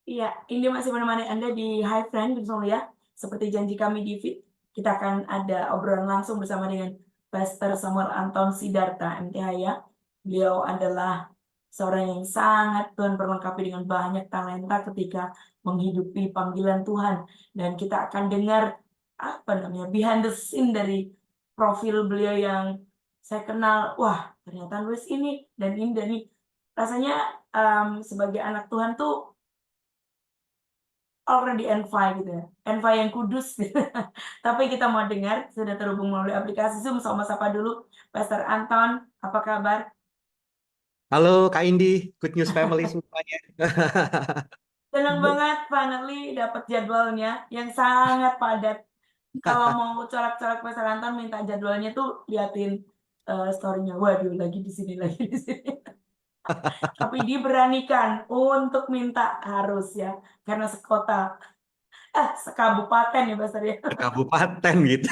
Iya, ini masih menemani Anda di High Friend bersama ya. Seperti janji kami di Fit, kita akan ada obrolan langsung bersama dengan Pastor Samuel Anton Sidarta MTH ya. Beliau adalah seorang yang sangat Tuhan perlengkapi dengan banyak talenta ketika menghidupi panggilan Tuhan. Dan kita akan dengar apa namanya behind the scene dari profil beliau yang saya kenal. Wah, ternyata nulis ini dan ini dan ini. Rasanya sebagai anak Tuhan tuh already envoy gitu ya, envoy yang kudus gitu. Tapi kita mau dengar, sudah terhubung melalui aplikasi Zoom, sama sapa dulu Pastor Anton, apa kabar? Halo Kak Indi, Good News Family semuanya. Senang banget finally dapat jadwalnya yang sangat padat. Kalau mau corak-corak Pastor Anton minta jadwalnya tuh liatin story-nya. Waduh, lagi di sini, lagi di sini. Tapi diberanikan untuk minta harus ya, karena sekota, sekabupaten ya Pastor ya. Kabupaten gitu.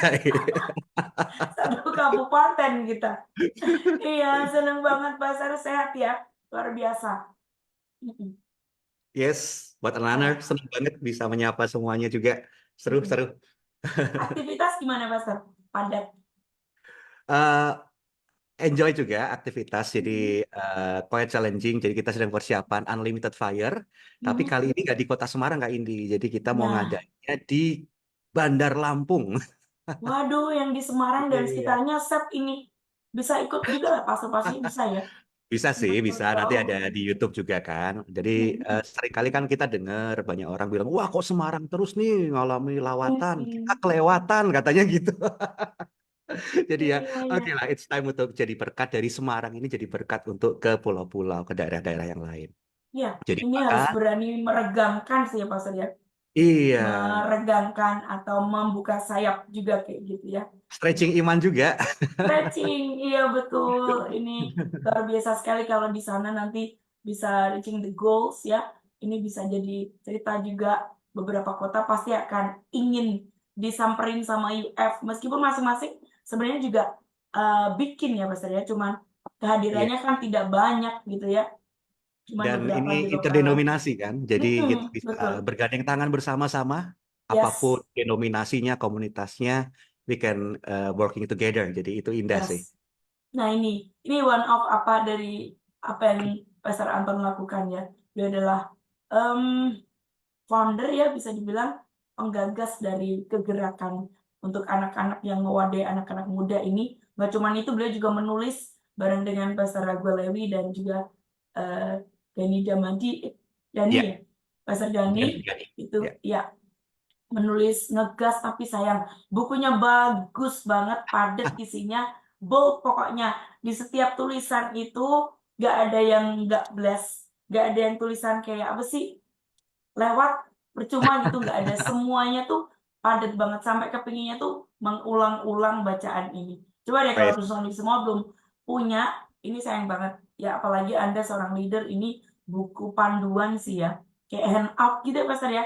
Satu kabupaten kita. Iya, seneng banget Pasar sehat ya. Luar biasa. Mm-mm. Yes, buat anak-anak Ya. senang banget bisa menyapa semuanya juga. Mm-mm. Seru-seru. Aktivitas gimana Pasar? Padat. Eh, Enjoy juga aktivitas, jadi Mm-mm. quite challenging. Jadi kita sedang persiapan Unlimited Fire. Tapi Mm-mm. kali ini nggak di Kota Semarang Kak Indi. Jadi kita mau Nah, ngadainnya di Bandar Lampung. waduh yang di Semarang dan Iya. sekitarnya set ini. Bisa ikut juga lah, pasar-pasarnya bisa ya. Bisa sih, Untuk bisa. Nanti tahu. ada di YouTube juga kan. Jadi Mm-mm. seringkali kan kita dengar banyak orang bilang, wah kok Semarang terus nih ngalami lawatan. Kita Mm-mm. kelewatan katanya gitu. Jadi ya, Iya, oke iya. lah, it's time untuk jadi berkat dari Semarang ini jadi berkat untuk ke pulau-pulau, ke daerah-daerah yang lain. Iya, Jadi ini harus maka, berani meregangkan sih ya Pasar ya. iya, Meregangkan atau membuka sayap juga kayak gitu ya. stretching iman juga. Stretching, iya betul. Ini luar biasa sekali kalau di sana nanti bisa reaching the goals ya. Ini bisa jadi cerita juga, beberapa kota pasti akan ingin disamperin sama UF. Meskipun masing-masing sebenarnya juga bikin ya Mas ya. Cuman Iya. kehadirannya kan tidak banyak gitu ya. Cuman Dan beberapa ini di lokal lah. interdenominasi kan, jadi kita bisa Betul. bergandeng tangan bersama-sama, apapun Yes. denominasinya, komunitasnya, we can working together. Jadi itu indah Yes. sih. Nah ini one of apa dari apa yang Pastor Anton lakukan ya. Dia adalah em, founder ya bisa dibilang penggagas dari kegerakan untuk anak-anak yang mewadai anak-anak muda ini. Nggak cuma itu, beliau juga menulis bareng dengan Pastor Raguel Lewi dan juga eh, Dani Damadi, Dani Ya, ya, Pastor Dani dan juga itu ya. ya menulis ngegas tapi sayang bukunya bagus banget, padat isinya, bold pokoknya. Di setiap tulisan itu nggak ada yang nggak blast, nggak ada yang tulisan kayak apa sih lewat percuma gitu, nggak ada, semuanya tuh padat banget sampai kepinginnya tuh mengulang-ulang bacaan ini. Coba deh kalau Baik. misalnya semua belum punya, ini sayang banget ya, apalagi Anda seorang leader, ini buku panduan sih ya, kayak hand out gitu ya Pastor ya,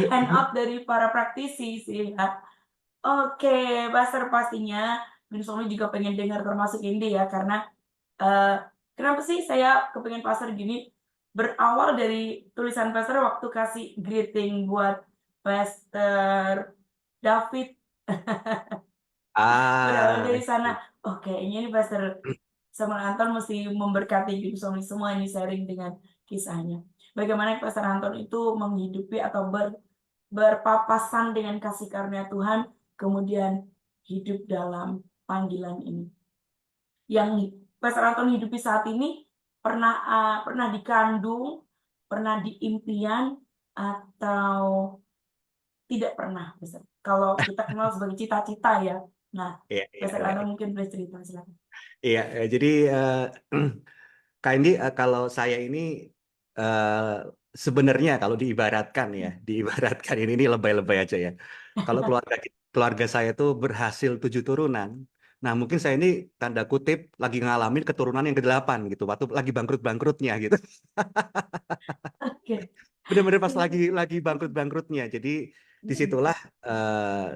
hand out dari para praktisi sih ya. Oke, Pastor pastinya Bung Sony juga pengen dengar termasuk ini ya, karena eh, kenapa sih saya kepengen Pastor gini? Berawal dari tulisan Pastor waktu kasih greeting buat Pastor David. Berawal Ah, dari sana. Oh, kayaknya ini Pastor Samuel Anton mesti memberkati Bung Sony semua ini sharing dengan kisahnya. Bagaimana Pastor Anton itu menghidupi atau berpapasan dengan kasih karunia Tuhan, kemudian hidup dalam panggilan ini. Yang Pastor Anton hidupi saat ini pernah dikandung, pernah diimpian, atau tidak pernah, Pastor? Kalau kita kenal sebagai cita-cita ya. Nah, iya, iya, Pastor iya. Anton mungkin bercerita, silakan. Iya, jadi Kak Indi, kalau saya ini eh, sebenarnya kalau diibaratkan ya, diibaratkan ini lebay-lebay aja ya. Kalau keluarga saya itu berhasil 7 turunan, nah mungkin saya ini tanda kutip lagi ngalamin keturunan yang ke-8 gitu, waktu lagi bangkrut-bangkrutnya gitu. Oke. Benar-benar pas lagi bangkrut-bangkrutnya. Jadi disitulah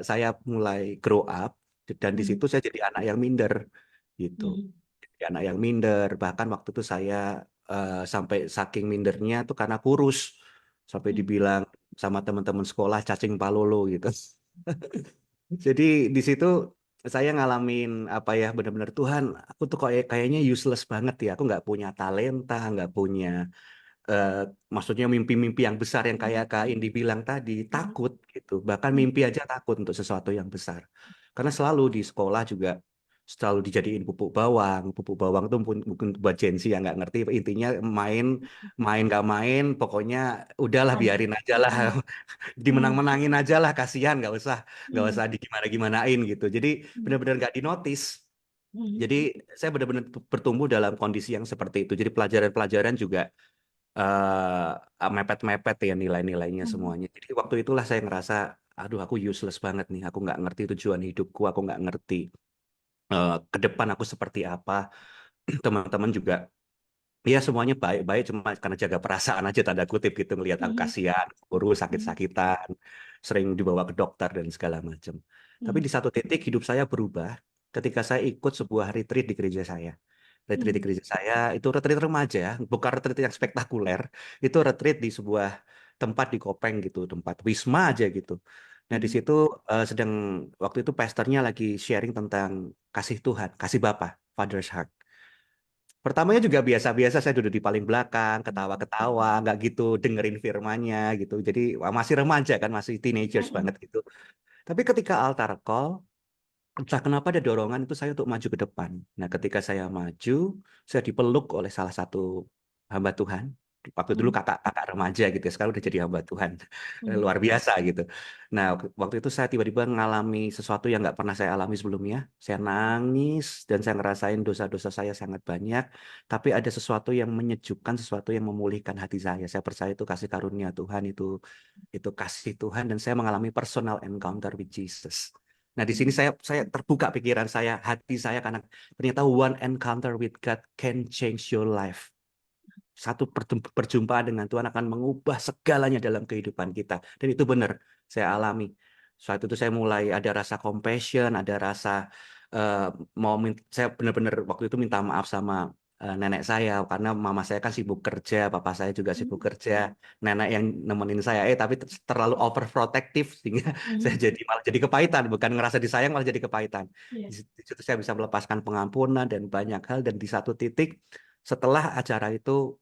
saya mulai grow up dan di situ saya jadi anak yang minder gitu. Jadi anak yang minder. Bahkan waktu itu saya sampai saking mindernya tuh karena kurus, sampai Hmm. dibilang sama teman-teman sekolah cacing palolo gitu. Jadi di situ saya ngalamin apa ya, benar-benar Tuhan, aku tuh kayaknya useless banget ya, aku nggak punya talenta, nggak punya eh, maksudnya mimpi-mimpi yang besar yang kayak Kak Indi bilang tadi, Hmm. takut gitu. Bahkan Hmm. mimpi aja takut untuk sesuatu yang besar. Karena selalu di sekolah juga selalu dijadiin pupuk bawang. Pupuk bawang tuh mungkin buat Gen Z yang nggak ngerti. Intinya main, main nggak main, pokoknya udahlah Maju. biarin aja lah. Hmm. Hmm. Dimenang-menangin aja lah, kasihan, nggak Hmm. usah digimana-gimanain gitu. Jadi Hmm. benar-benar nggak dinotis. Hmm. Jadi saya benar-benar bertumbuh dalam kondisi yang seperti itu. Jadi pelajaran-pelajaran juga mepet-mepet ya nilai-nilainya Hmm. semuanya. Jadi waktu itulah saya ngerasa, aduh aku useless banget nih. Aku nggak ngerti tujuan hidupku. Aku nggak ngerti ke depan aku seperti apa. Teman-teman juga, ya semuanya baik-baik. Cuma karena jaga perasaan aja tanda kutip gitu. Ngelihat aku Hmm. kasihan, guru Hmm. sakit-sakitan, sering dibawa ke dokter dan segala macam. Tapi Hmm. di satu titik hidup saya berubah ketika saya ikut sebuah retreat di gereja saya. Retreat di Hmm. gereja saya itu retreat remaja, bukan retreat yang spektakuler. Itu retreat di sebuah tempat di Kopeng gitu, tempat wisma aja gitu. Nah di Hmm. situ sedang waktu itu pastornya lagi sharing tentang kasih Tuhan, kasih Bapa, Father's Heart. Pertamanya juga biasa-biasa, saya duduk di paling belakang, ketawa-ketawa, nggak gitu dengerin firmannya gitu. Jadi wah, masih remaja kan, masih teenagers Hmm. banget gitu. Tapi ketika altar call, entah kenapa ada dorongan itu saya untuk maju ke depan. Nah, ketika saya maju, saya dipeluk oleh salah satu hamba Tuhan. Waktu dulu Hmm. kakak-kakak remaja gitu ya, sekarang udah jadi hamba Tuhan. Hmm. Luar biasa gitu. Nah, waktu itu saya tiba-tiba mengalami sesuatu yang nggak pernah saya alami sebelumnya. Saya nangis dan saya ngerasain dosa-dosa saya sangat banyak. Tapi ada sesuatu yang menyejukkan, sesuatu yang memulihkan hati saya. Saya percaya itu kasih karunia Tuhan, itu kasih Tuhan, dan saya mengalami personal encounter with Jesus. Nah, di sini saya terbuka pikiran saya, hati saya, karena ternyata one encounter with God can change your life. Satu perjumpaan dengan Tuhan akan mengubah segalanya dalam kehidupan kita. Dan itu benar, saya alami. Saat itu saya mulai ada rasa compassion, ada rasa eh, saya benar-benar waktu itu minta maaf sama nenek saya karena mama saya kan sibuk kerja, papa saya juga sibuk Hmm. kerja, nenek yang nemenin saya tapi terlalu overprotective sehingga saya Hmm. malah jadi kepahitan, bukan ngerasa disayang malah jadi kepahitan. Iya. Di situ saya bisa melepaskan pengampunan dan banyak hal, dan di satu titik setelah acara itu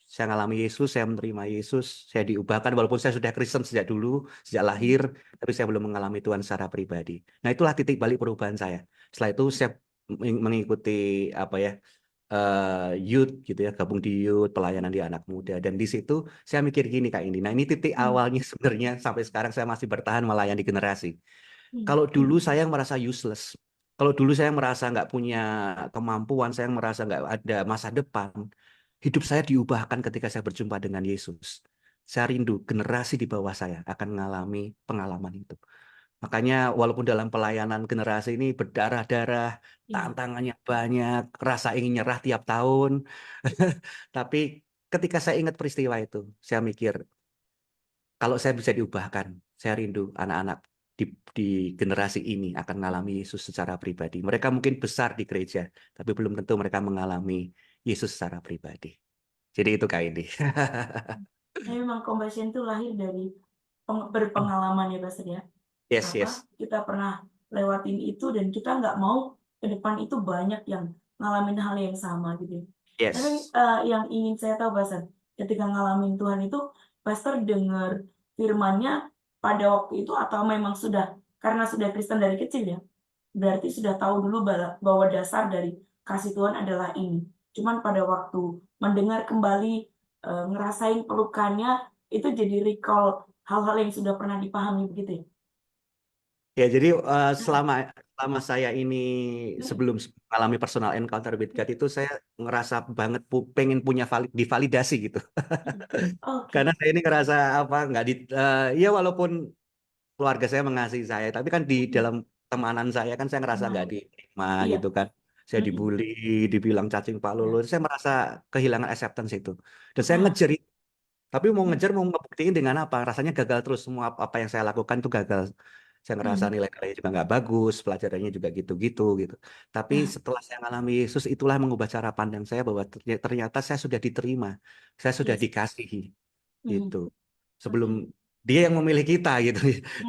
saya ngalami Yesus, saya menerima Yesus, saya diubahkan walaupun saya sudah Kristen sejak dulu, sejak Hmm. lahir, tapi saya belum mengalami Tuhan secara pribadi. Nah, itulah titik balik perubahan saya. Setelah itu saya mengikuti apa ya, youth gitu ya, gabung di youth, pelayanan di anak muda, dan di situ saya mikir gini Kak Indi. Nah, ini titik Hmm. awalnya sebenarnya sampai sekarang saya masih bertahan melayani generasi. Hmm. Kalau dulu saya merasa useless, kalau dulu saya merasa nggak punya kemampuan, saya merasa nggak ada masa depan, hidup saya diubahkan ketika saya berjumpa dengan Yesus. Saya rindu generasi di bawah saya akan mengalami pengalaman itu. Makanya walaupun dalam pelayanan generasi ini berdarah-darah, Iya. tantangannya banyak, rasa ingin nyerah tiap tahun, tapi ketika saya ingat peristiwa itu, saya mikir, kalau saya bisa diubahkan, saya rindu anak-anak di, di generasi ini akan mengalami Yesus secara pribadi. Mereka mungkin besar di gereja, tapi belum tentu mereka mengalami Yesus secara pribadi. Jadi itu Kak ini. Tapi memang compassion itu lahir dari berpengalaman ya Pastor ya. Yes, Apa yes, kita pernah lewatin itu dan kita nggak mau ke depan itu banyak yang ngalamin hal yang sama gitu. Tapi yes. yang ingin saya tahu Pastor, ketika ngalamin Tuhan itu, Pastor dengar firman-Nya pada waktu itu atau memang sudah karena sudah Kristen dari kecil ya? Berarti sudah tahu dulu bahwa dasar dari kasih Tuhan adalah ini. Cuman pada waktu mendengar kembali, ngerasain pelukannya, itu jadi recall hal-hal yang sudah pernah dipahami begitu ya? Ya, jadi Mhm. selama selama saya ini Mhm. sebelum mengalami personal encounter with God itu saya ngerasa banget pengen punya divalidasi gitu. Mhm. Oke. Karena saya ini ngerasa apa nggak ya walaupun keluarga saya mengasihi saya, tapi kan di Mhm. dalam temanan saya kan saya ngerasa nggak Teman. diterima Iya. gitu kan. Saya Mhm. dibully, dibilang cacing palulu, Iya. saya merasa kehilangan acceptance itu. Dan saya Ah. ngejar, tapi mau Mhm. ngejar mau ngebuktiin dengan apa? Rasanya gagal terus, semua apa yang saya lakukan itu gagal. Saya ngerasa nilai-nilainya juga nggak bagus, pelajarannya juga gitu-gitu gitu. Tapi setelah saya mengalami Yesus, itulah yang mengubah cara pandang saya bahwa ternyata saya sudah diterima, saya sudah Yes. dikasihi Mhm. gitu. Sebelum Betul. dia yang memilih kita gitu.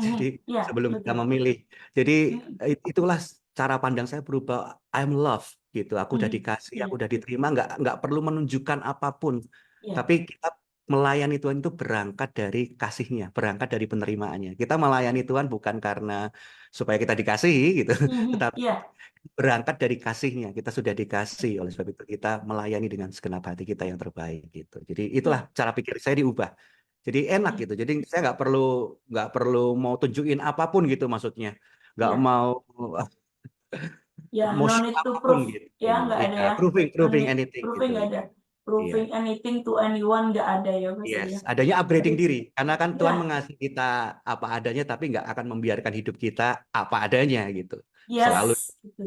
Jadi Iya, sebelum kita betul. memilih. Jadi Mhm. itulah cara pandang saya berubah. I'm loved gitu. Aku udah dikasih, Iya, aku udah diterima, nggak perlu menunjukkan apapun. iya, Tapi kita melayani Tuhan itu berangkat dari kasihnya, berangkat dari penerimaannya. Kita melayani Tuhan bukan karena supaya kita dikasihi gitu, tetapi iya, berangkat dari kasihnya. Kita sudah dikasih, oleh sebab itu kita melayani dengan segenap hati kita yang terbaik gitu. Jadi itulah iya, cara pikir saya diubah. Jadi enak iya, gitu. Jadi saya nggak perlu mau tunjukin apapun gitu maksudnya. Nggak iya. mau Ya, mau no show need to apapun prove. gitu. Ya, nggak ada Iya, ya. proving No proving need, anything proving gitu. nggak ada. Iya. Proving anything to anyone nggak ada ya, Pastor Yes, ya. adanya Tapi, upgrading diri. Karena kan ya, Tuhan mengasihi kita apa adanya, tapi nggak akan membiarkan hidup kita apa adanya gitu. Selalu. yes, itu.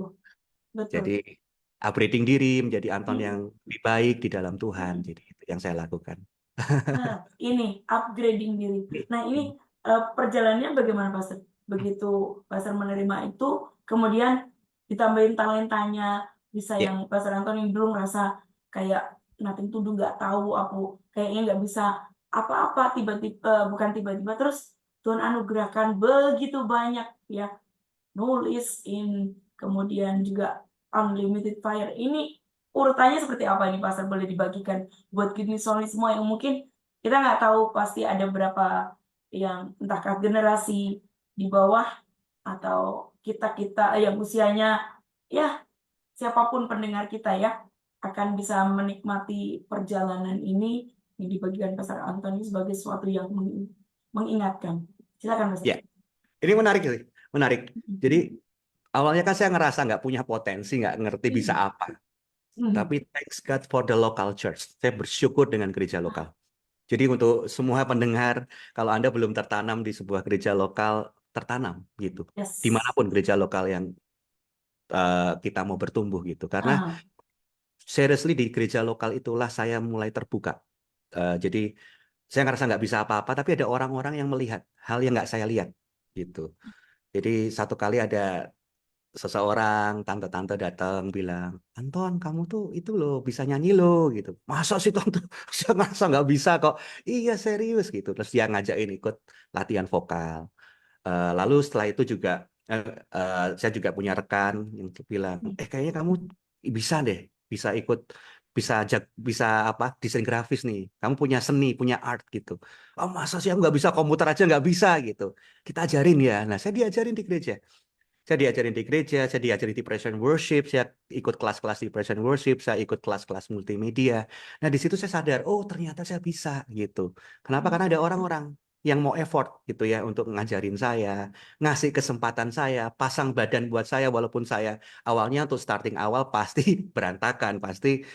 Jadi Betul. upgrading diri menjadi Anton yang Mm, lebih baik di dalam Tuhan. mm. Jadi itu yang saya lakukan. Nah, ini upgrading diri. Nah, ini perjalanannya bagaimana, Pastor? Begitu Pastor menerima itu, kemudian ditambahin talentanya, bisa Ya, yang Pastor Anton yang dulu ngerasa kayak nothing to do, nggak tahu aku, kayaknya nggak bisa apa-apa, tiba-tiba, bukan tiba-tiba, terus Tuhan anugerahkan begitu banyak ya, nulis in, kemudian juga unlimited fire. Ini urutannya seperti apa ini, Pastor? Boleh dibagikan buat kidney Soli semua yang mungkin kita nggak tahu pasti ada berapa yang entahkah generasi di bawah atau kita-kita yang usianya ya siapapun pendengar kita ya akan bisa menikmati perjalanan ini yang dibagikan Pastor Anthony sebagai sesuatu yang mengingatkan. Silakan, Pastor. ya. Ini menarik sih, menarik. Jadi awalnya kan saya ngerasa nggak punya potensi, nggak ngerti bisa apa. Tapi thanks God for the local church. Saya bersyukur dengan gereja lokal. Jadi untuk semua pendengar, kalau Anda belum tertanam di sebuah gereja lokal, tertanam gitu. Yes. Dimanapun gereja lokal yang kita mau bertumbuh gitu. Karena Ah, seriously di gereja lokal itulah saya mulai terbuka. Jadi saya ngerasa nggak bisa apa-apa, tapi ada orang-orang yang melihat hal yang nggak saya lihat gitu. Jadi satu kali ada seseorang tante-tante datang bilang, Anton kamu tuh itu loh bisa nyanyi loh gitu. Masa sih tante? Saya ngerasa nggak bisa kok. Iya serius gitu. Terus dia ngajakin ikut latihan vokal. Lalu setelah itu juga eh, saya juga punya rekan yang bilang, kayaknya kamu bisa deh, bisa ikut, bisa apa desain grafis nih. Kamu punya seni, punya art gitu. Oh masa sih aku nggak bisa komputer aja nggak bisa gitu. Kita ajarin ya. Nah saya diajarin di gereja. Saya diajarin di gereja, saya diajarin di praise and worship, saya ikut kelas-kelas di praise and worship, saya ikut kelas-kelas multimedia. Nah, di situ saya sadar, oh ternyata saya bisa gitu. Kenapa? Karena ada orang-orang yang mau effort gitu ya untuk ngajarin saya, ngasih kesempatan saya, pasang badan buat saya walaupun saya awalnya untuk starting awal pasti berantakan, pasti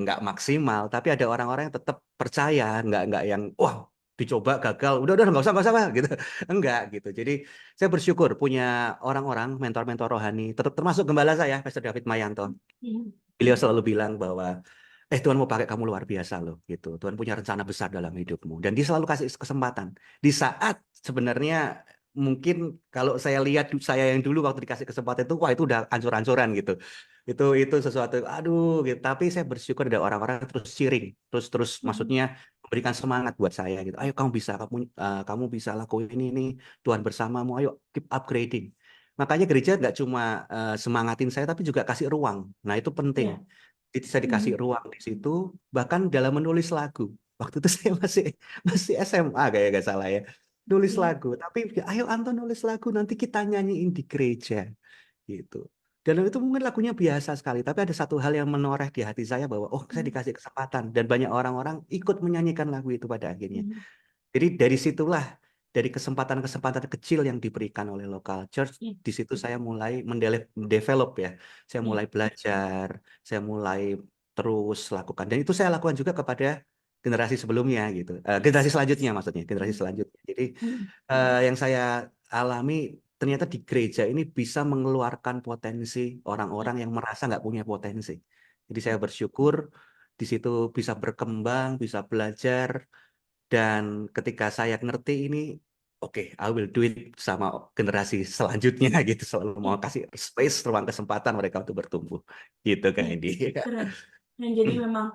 nggak maksimal, tapi ada orang-orang yang tetap percaya, nggak yang wah dicoba gagal, udah nggak usah gitu, enggak gitu. Jadi saya bersyukur punya orang-orang, mentor-mentor rohani, termasuk gembala saya, Pastor David Mayanto. Beliau selalu bilang bahwa, Tuhan mau pakai kamu luar biasa loh, gitu. Tuhan punya rencana besar dalam hidupmu. Dan dia selalu kasih kesempatan. Di saat sebenarnya mungkin kalau saya lihat saya yang dulu waktu dikasih kesempatan itu, wah itu udah ancur-ancuran gitu. Itu sesuatu, aduh gitu. Tapi saya bersyukur ada orang-orang terus cheering, terus maksudnya memberikan semangat buat saya gitu. Ayo kamu bisa, kamu bisa lakuin ini, Tuhan bersamamu. Ayo keep upgrading. Makanya gereja nggak cuma semangatin saya, tapi juga kasih ruang. Nah itu penting. ya. Jadi saya dikasih ruang di situ, bahkan dalam menulis lagu. Waktu itu saya masih SMA kayak gak salah ya, nulis lagu. Tapi ayo Anton nulis lagu, nanti kita nyanyiin di gereja gitu. Dan itu mungkin lagunya biasa sekali, tapi ada satu hal yang menoreh di hati saya bahwa oh saya dikasih kesempatan dan banyak orang-orang ikut menyanyikan lagu itu pada akhirnya. Jadi dari situlah, dari kesempatan-kesempatan kecil yang diberikan oleh local church, di situ saya mulai mendevelop ya. Saya mulai belajar, saya mulai terus lakukan. Dan itu saya lakukan juga kepada generasi sebelumnya gitu. Generasi selanjutnya maksudnya, generasi selanjutnya. Jadi yang saya alami ternyata di gereja ini bisa mengeluarkan potensi orang-orang yang merasa nggak punya potensi. Jadi saya bersyukur di situ bisa berkembang, bisa belajar, dan ketika saya ngerti ini, oke, I will do it sama generasi selanjutnya gitu. Selalu mau Ih, kasih space, ruang kesempatan mereka untuk bertumbuh. Gitu Kak ih, Indi. keren. Nah, jadi memang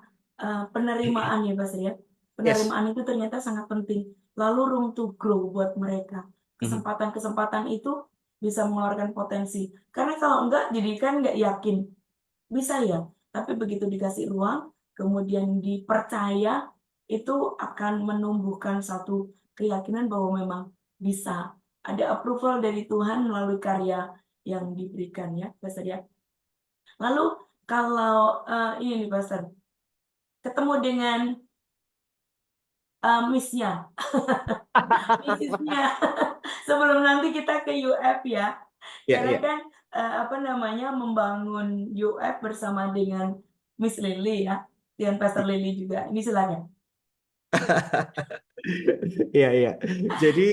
penerimaan ya Pak Sri ya. Yes. Penerimaan itu ternyata sangat penting. Lalu room to grow buat mereka. Mhm. Kesempatan-kesempatan itu bisa mengeluarkan potensi. Karena kalau enggak, jadi kan nggak yakin. Bisa ya, tapi begitu dikasih ruang, kemudian dipercaya, itu akan menumbuhkan satu keyakinan bahwa memang bisa. Ada approval dari Tuhan melalui karya yang diberikan ya, Pastor ya. Lalu kalau ini nih Pastor, ketemu dengan miss-nya, misisnya, sebelum nanti kita ke UF ya. Ya, Karena ya. kan apa namanya membangun UF bersama dengan Miss Lily ya, dengan Pastor Lily juga. Ini silakan. Iya, iya. Jadi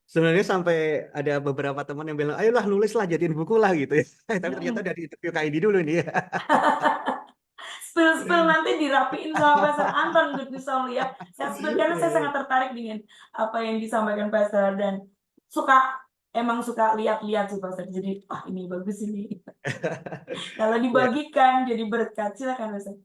sebenarnya sampai ada beberapa teman yang bilang, ayolah nulislah, jadiin buku lah gitu ya. Tapi ternyata Mm-mm. dari interview Kak Indi dulu nih. Spill-spill nanti dirapiin sama Pastor Anton Good News Only ya. Saya spill karena Iya, saya iya. sangat tertarik dengan apa yang disampaikan Pastor dan suka emang suka lihat-lihat sih Pastor. Jadi, ini bagus ini. Kalau Ya, dibagikan jadi berkat, silakan Pastor.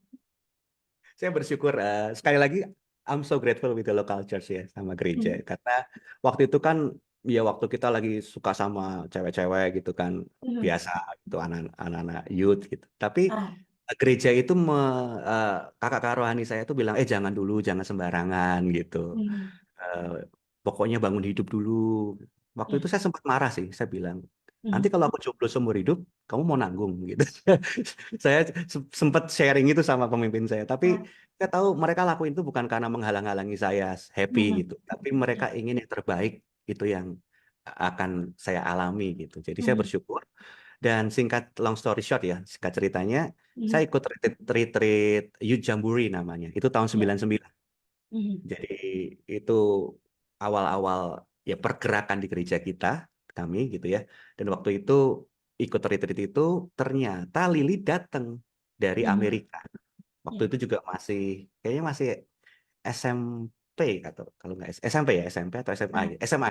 saya bersyukur sekali lagi I'm so grateful with the local church ya sama gereja Hmm. karena waktu itu kan ya waktu kita lagi suka sama cewek-cewek gitu kan Hmm. biasa gitu anak-anak youth gitu. Tapi Ah. gereja itu kakak-kakak rohani saya tuh bilang jangan dulu jangan sembarangan gitu. Hmm. Eh, Pokoknya bangun hidup dulu. Waktu Ya. itu saya sempat marah sih, saya bilang, nanti Hmm. kalau aku jomblo seumur hidup, kamu mau nanggung gitu. Saya sempat sharing itu sama pemimpin saya, tapi Ah. saya tahu mereka lakuin itu bukan karena menghalang-halangi saya happy Hmm. gitu, tapi mereka Ya. ingin yang terbaik itu yang akan saya alami gitu. Jadi saya Hmm. bersyukur dan singkat long story short ya, singkat ceritanya, Hmm. saya ikut retreat Youth Jamboree namanya. Itu tahun Ya. 99. Hmm. Jadi itu awal-awal ya pergerakan di gereja kita, kami gitu ya. Dan waktu itu ikut retreat itu ternyata Lili datang dari Hmm. Amerika. Waktu Ya. itu juga kayaknya masih SMP atau kalau nggak SMP ya SMP atau SMA Ah. ya SMA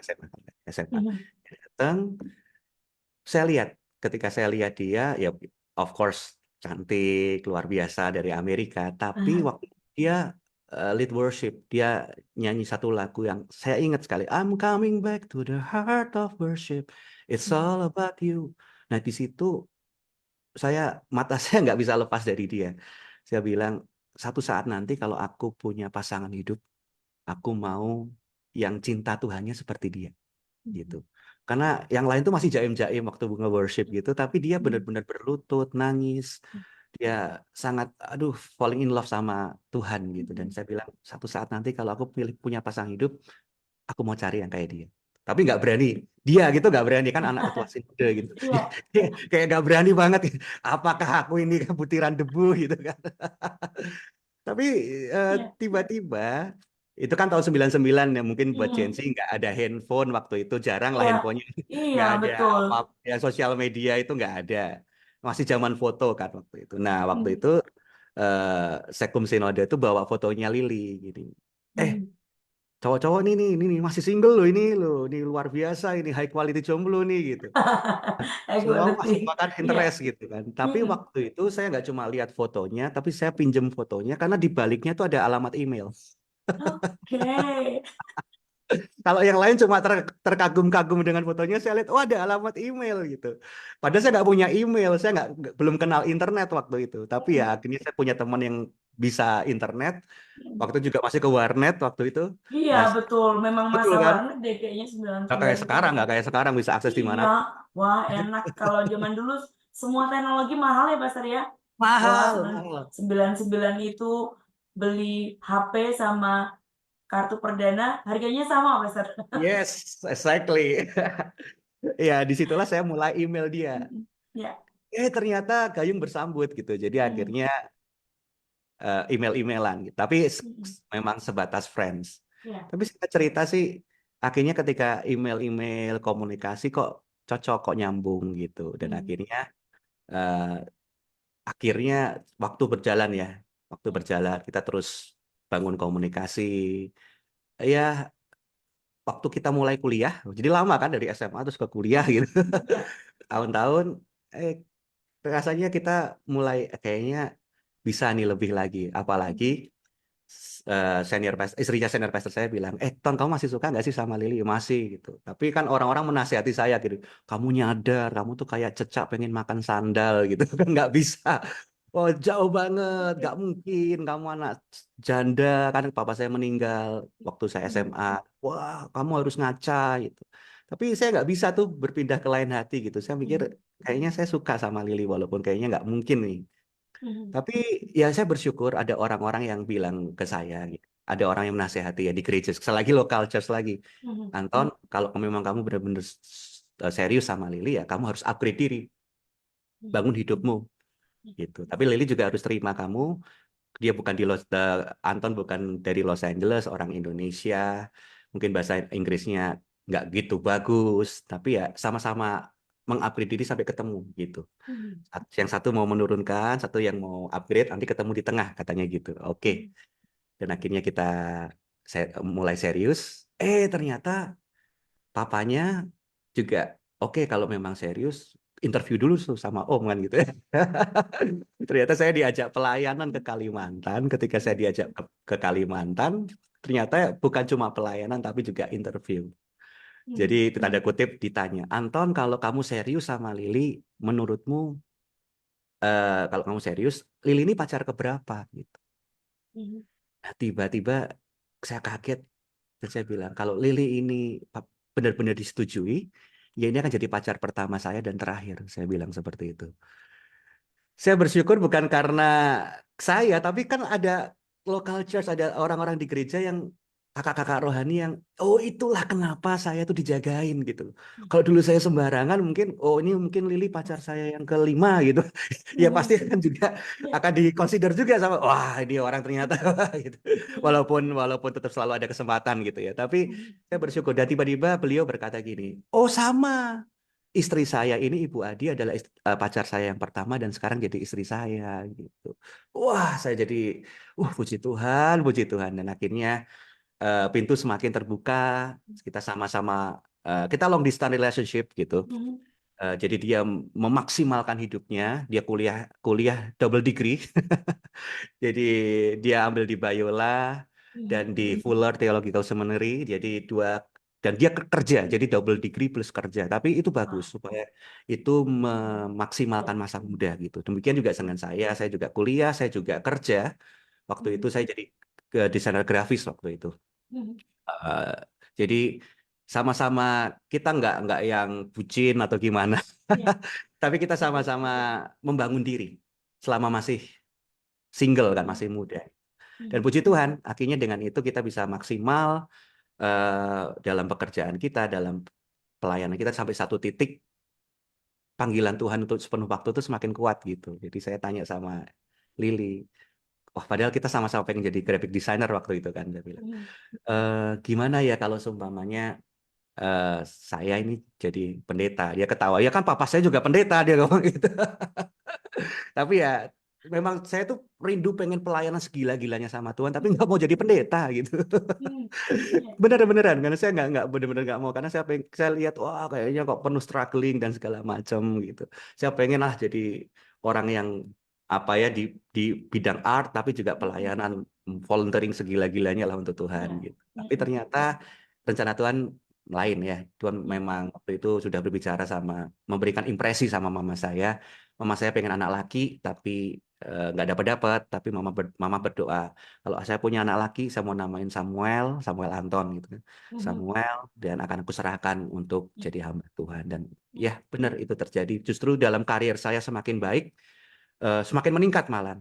SMA Hmm. datang. Saya lihat ketika saya lihat dia ya of course cantik luar biasa dari Amerika. Tapi Ah. waktu dia lead worship, dia nyanyi satu lagu yang saya ingat sekali. I'm coming back to the heart of worship. It's Hmm. all about you. Nah di situ mata saya nggak bisa lepas dari dia. Saya bilang satu saat nanti kalau aku punya pasangan hidup, aku mau yang cinta Tuhannya seperti dia gitu. Hmm. Karena yang lain tuh masih jaim-jaim waktu bunga worship gitu, tapi dia Hmm. benar-benar berlutut, nangis. Dia sangat, aduh, falling in love sama Tuhan gitu. Dan Hmm. saya bilang, satu saat nanti kalau aku punya pasangan hidup, aku mau cari yang kayak dia. Tapi nggak berani. Dia gitu nggak berani kan anak ketua sinode gitu. Iya. Kayak nggak berani banget. Apakah aku ini kan butiran debu gitu kan. Tapi Iya. tiba-tiba itu kan tahun 99 ya mungkin buat Gen Hmm. Z nggak ada handphone waktu itu jarang lah Iya. handphonenya Iya, nggak ada betul. apa ya sosial media itu nggak ada masih zaman foto kan waktu itu. Nah waktu Hmm. itu Sekum Sinode itu bawa fotonya Lili gini. Eh Hmm. cowok-cowok ini masih single loh ini luar biasa ini high quality jomblo nih gitu. Semua Equality. makan Iya. interest gitu kan. Tapi Hmm. waktu itu saya nggak cuma lihat fotonya, tapi saya pinjem fotonya karena di baliknya tuh ada alamat email. Oke. Kalau yang lain cuma terkagum-kagum dengan fotonya, saya lihat, oh ada alamat email gitu. Padahal saya nggak punya email, saya belum kenal internet waktu itu. Tapi ya Hmm. akhirnya saya punya teman yang bisa internet. Hmm. Waktu itu juga masih ke warnet waktu itu. Iya, Nah, betul. Memang betul masa kan? warnet deh kayaknya Nggak 99 kayak sekarang bisa akses di mana. Iya. Wah, enak. Kalau zaman dulu semua teknologi mahal ya, Pastor ya. Wah, Mahal, mahal. 99 itu beli HP sama kartu perdana harganya sama, Pastor. Yes, exactly. Ya, disitulah saya mulai email dia. Mm-mm. Ya. Ternyata Gayung bersambut gitu. Jadi Mm. akhirnya email-emailan gitu. Tapi Mm-mm. memang sebatas friends. Ya. Tapi saya cerita sih, akhirnya ketika email-email komunikasi kok cocok, kok nyambung gitu. Dan Mm. eh, akhirnya waktu berjalan ya, waktu Ya. berjalan kita terus bangun komunikasi. Ya waktu kita mulai kuliah, jadi lama kan dari SMA terus ke kuliah gitu, Ya. tahun-tahun, eh rasanya kita mulai kayaknya bisa nih lebih lagi, apalagi istrinya senior pastor saya bilang, Ton kamu masih suka nggak sih sama Lily? Masih gitu. Tapi kan orang-orang menasihati saya gitu, kamu nyadar, kamu tuh kayak cecak pengen makan sandal gitu kan nggak bisa. Oh jauh banget, nggak mungkin kamu anak janda kan papa saya meninggal waktu saya SMA. Wah kamu harus ngaca gitu. Tapi saya nggak bisa tuh berpindah ke lain hati gitu. Saya mikir kayaknya saya suka sama Lily walaupun kayaknya nggak mungkin nih. Tapi ya saya bersyukur ada orang-orang yang bilang ke saya, gitu. Ada orang yang menasehati ya di gereja, selagi local church lagi. Anton, kalau memang kamu benar-benar serius sama Lily ya, kamu harus upgrade diri, bangun hidupmu, gitu. Tapi Lily juga harus terima kamu, dia bukan Anton bukan dari Los Angeles, orang Indonesia, mungkin bahasa Inggrisnya nggak gitu bagus, tapi ya sama-sama mengupgrade diri sampai ketemu gitu. Yang satu mau menurunkan, satu yang mau upgrade, nanti ketemu di tengah katanya gitu. Oke. Dan akhirnya kita mulai serius. Ternyata papanya juga oke kalau memang serius, interview dulu tuh sama Om kan gitu ya. Ternyata saya diajak pelayanan ke Kalimantan. Ketika saya diajak ke Kalimantan, ternyata bukan cuma pelayanan tapi juga interview. Jadi tanda kutip ditanya, Anton kalau kamu serius sama Lily, menurutmu kalau kamu serius, Lily ini pacar keberapa gitu. Nah, tiba-tiba saya kaget dan saya bilang kalau Lily ini benar-benar disetujui, ya ini akan jadi pacar pertama saya dan terakhir. Saya bilang seperti itu. Saya bersyukur bukan karena saya, tapi kan ada local church, ada orang-orang di gereja yang kakak-kakak rohani yang, oh itulah kenapa saya tuh dijagain gitu. Kalau dulu saya sembarangan mungkin, oh ini mungkin Lily pacar saya yang kelima gitu. Ya pasti kan juga akan dikonsider juga sama, wah ini orang ternyata gitu. Walaupun tetap selalu ada kesempatan gitu ya. Tapi saya bersyukur dan tiba-tiba beliau berkata gini, oh sama. Istri saya ini Ibu Adi adalah pacar saya yang pertama dan sekarang jadi istri saya gitu. Wah, saya jadi puji Tuhan dan akhirnya pintu semakin terbuka, kita sama-sama kita long distance relationship gitu. Jadi dia memaksimalkan hidupnya, dia kuliah kuliah double degree. Jadi dia ambil di Biola dan di Fuller Theological Seminary, jadi dan dia kerja, jadi double degree plus kerja. Tapi itu bagus supaya itu memaksimalkan masa muda gitu. Demikian juga dengan saya juga kuliah, saya juga kerja. Waktu itu saya jadi desainer grafis waktu itu. Eh, jadi sama-sama kita nggak yang bucin atau gimana, tapi kita sama-sama membangun diri selama masih single kan, masih muda. Dan puji Tuhan, akhirnya dengan itu kita bisa maksimal dalam pekerjaan kita, dalam pelayanan kita sampai satu titik panggilan Tuhan untuk sepenuh waktu itu semakin kuat gitu. Jadi saya tanya sama Lily, wah padahal kita sama-sama pengen jadi graphic designer waktu itu kan, dia bilang, gimana ya kalau seumpamanya eh, saya ini jadi pendeta. Dia ketawa, ya kan papa saya juga pendeta, dia ngomong gitu. Tapi ya memang saya tuh rindu pengen pelayanan segila-gilanya sama Tuhan, tapi nggak mau jadi pendeta gitu. Bener-beneran karena saya nggak bener-bener nggak mau karena saya lihat wah kayaknya kok penuh struggling dan segala macam gitu. Saya pengen lah jadi orang yang apa ya di bidang art tapi juga pelayanan volunteering segila-gilanya lah untuk Tuhan gitu. Tapi ternyata rencana Tuhan lain ya. Tuhan memang waktu itu sudah berbicara sama memberikan impresi sama mama saya. Mama saya pengen anak laki tapi nggak dapat tapi mama berdoa kalau saya punya anak laki saya mau namain Samuel Anton gitu kan. Samuel dan akan aku serahkan untuk jadi hamba Tuhan dan ya benar itu terjadi justru dalam karir saya semakin baik semakin meningkat malah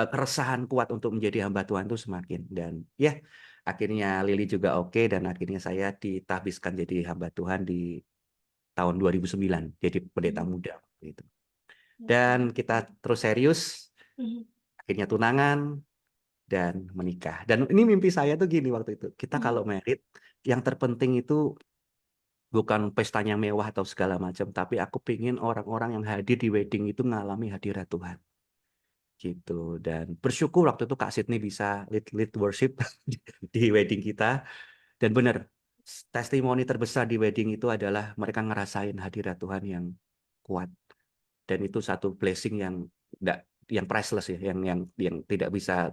keresahan kuat untuk menjadi hamba Tuhan itu semakin dan ya akhirnya Lily juga oke dan akhirnya saya ditahbiskan jadi hamba Tuhan di tahun 2009 jadi pendeta muda gitu. Dan kita terus serius, akhirnya tunangan dan menikah. Dan ini mimpi saya tuh gini waktu itu. Kita kalau married, yang terpenting itu bukan pestanya mewah atau segala macam, tapi aku pingin orang-orang yang hadir di wedding itu ngalami hadirat Tuhan. Gitu. Dan bersyukur waktu itu Kak Sydney bisa lead worship di wedding kita. Dan benar, testimoni terbesar di wedding itu adalah mereka ngerasain hadirat Tuhan yang kuat. Dan itu satu blessing yang priceless ya, yang tidak bisa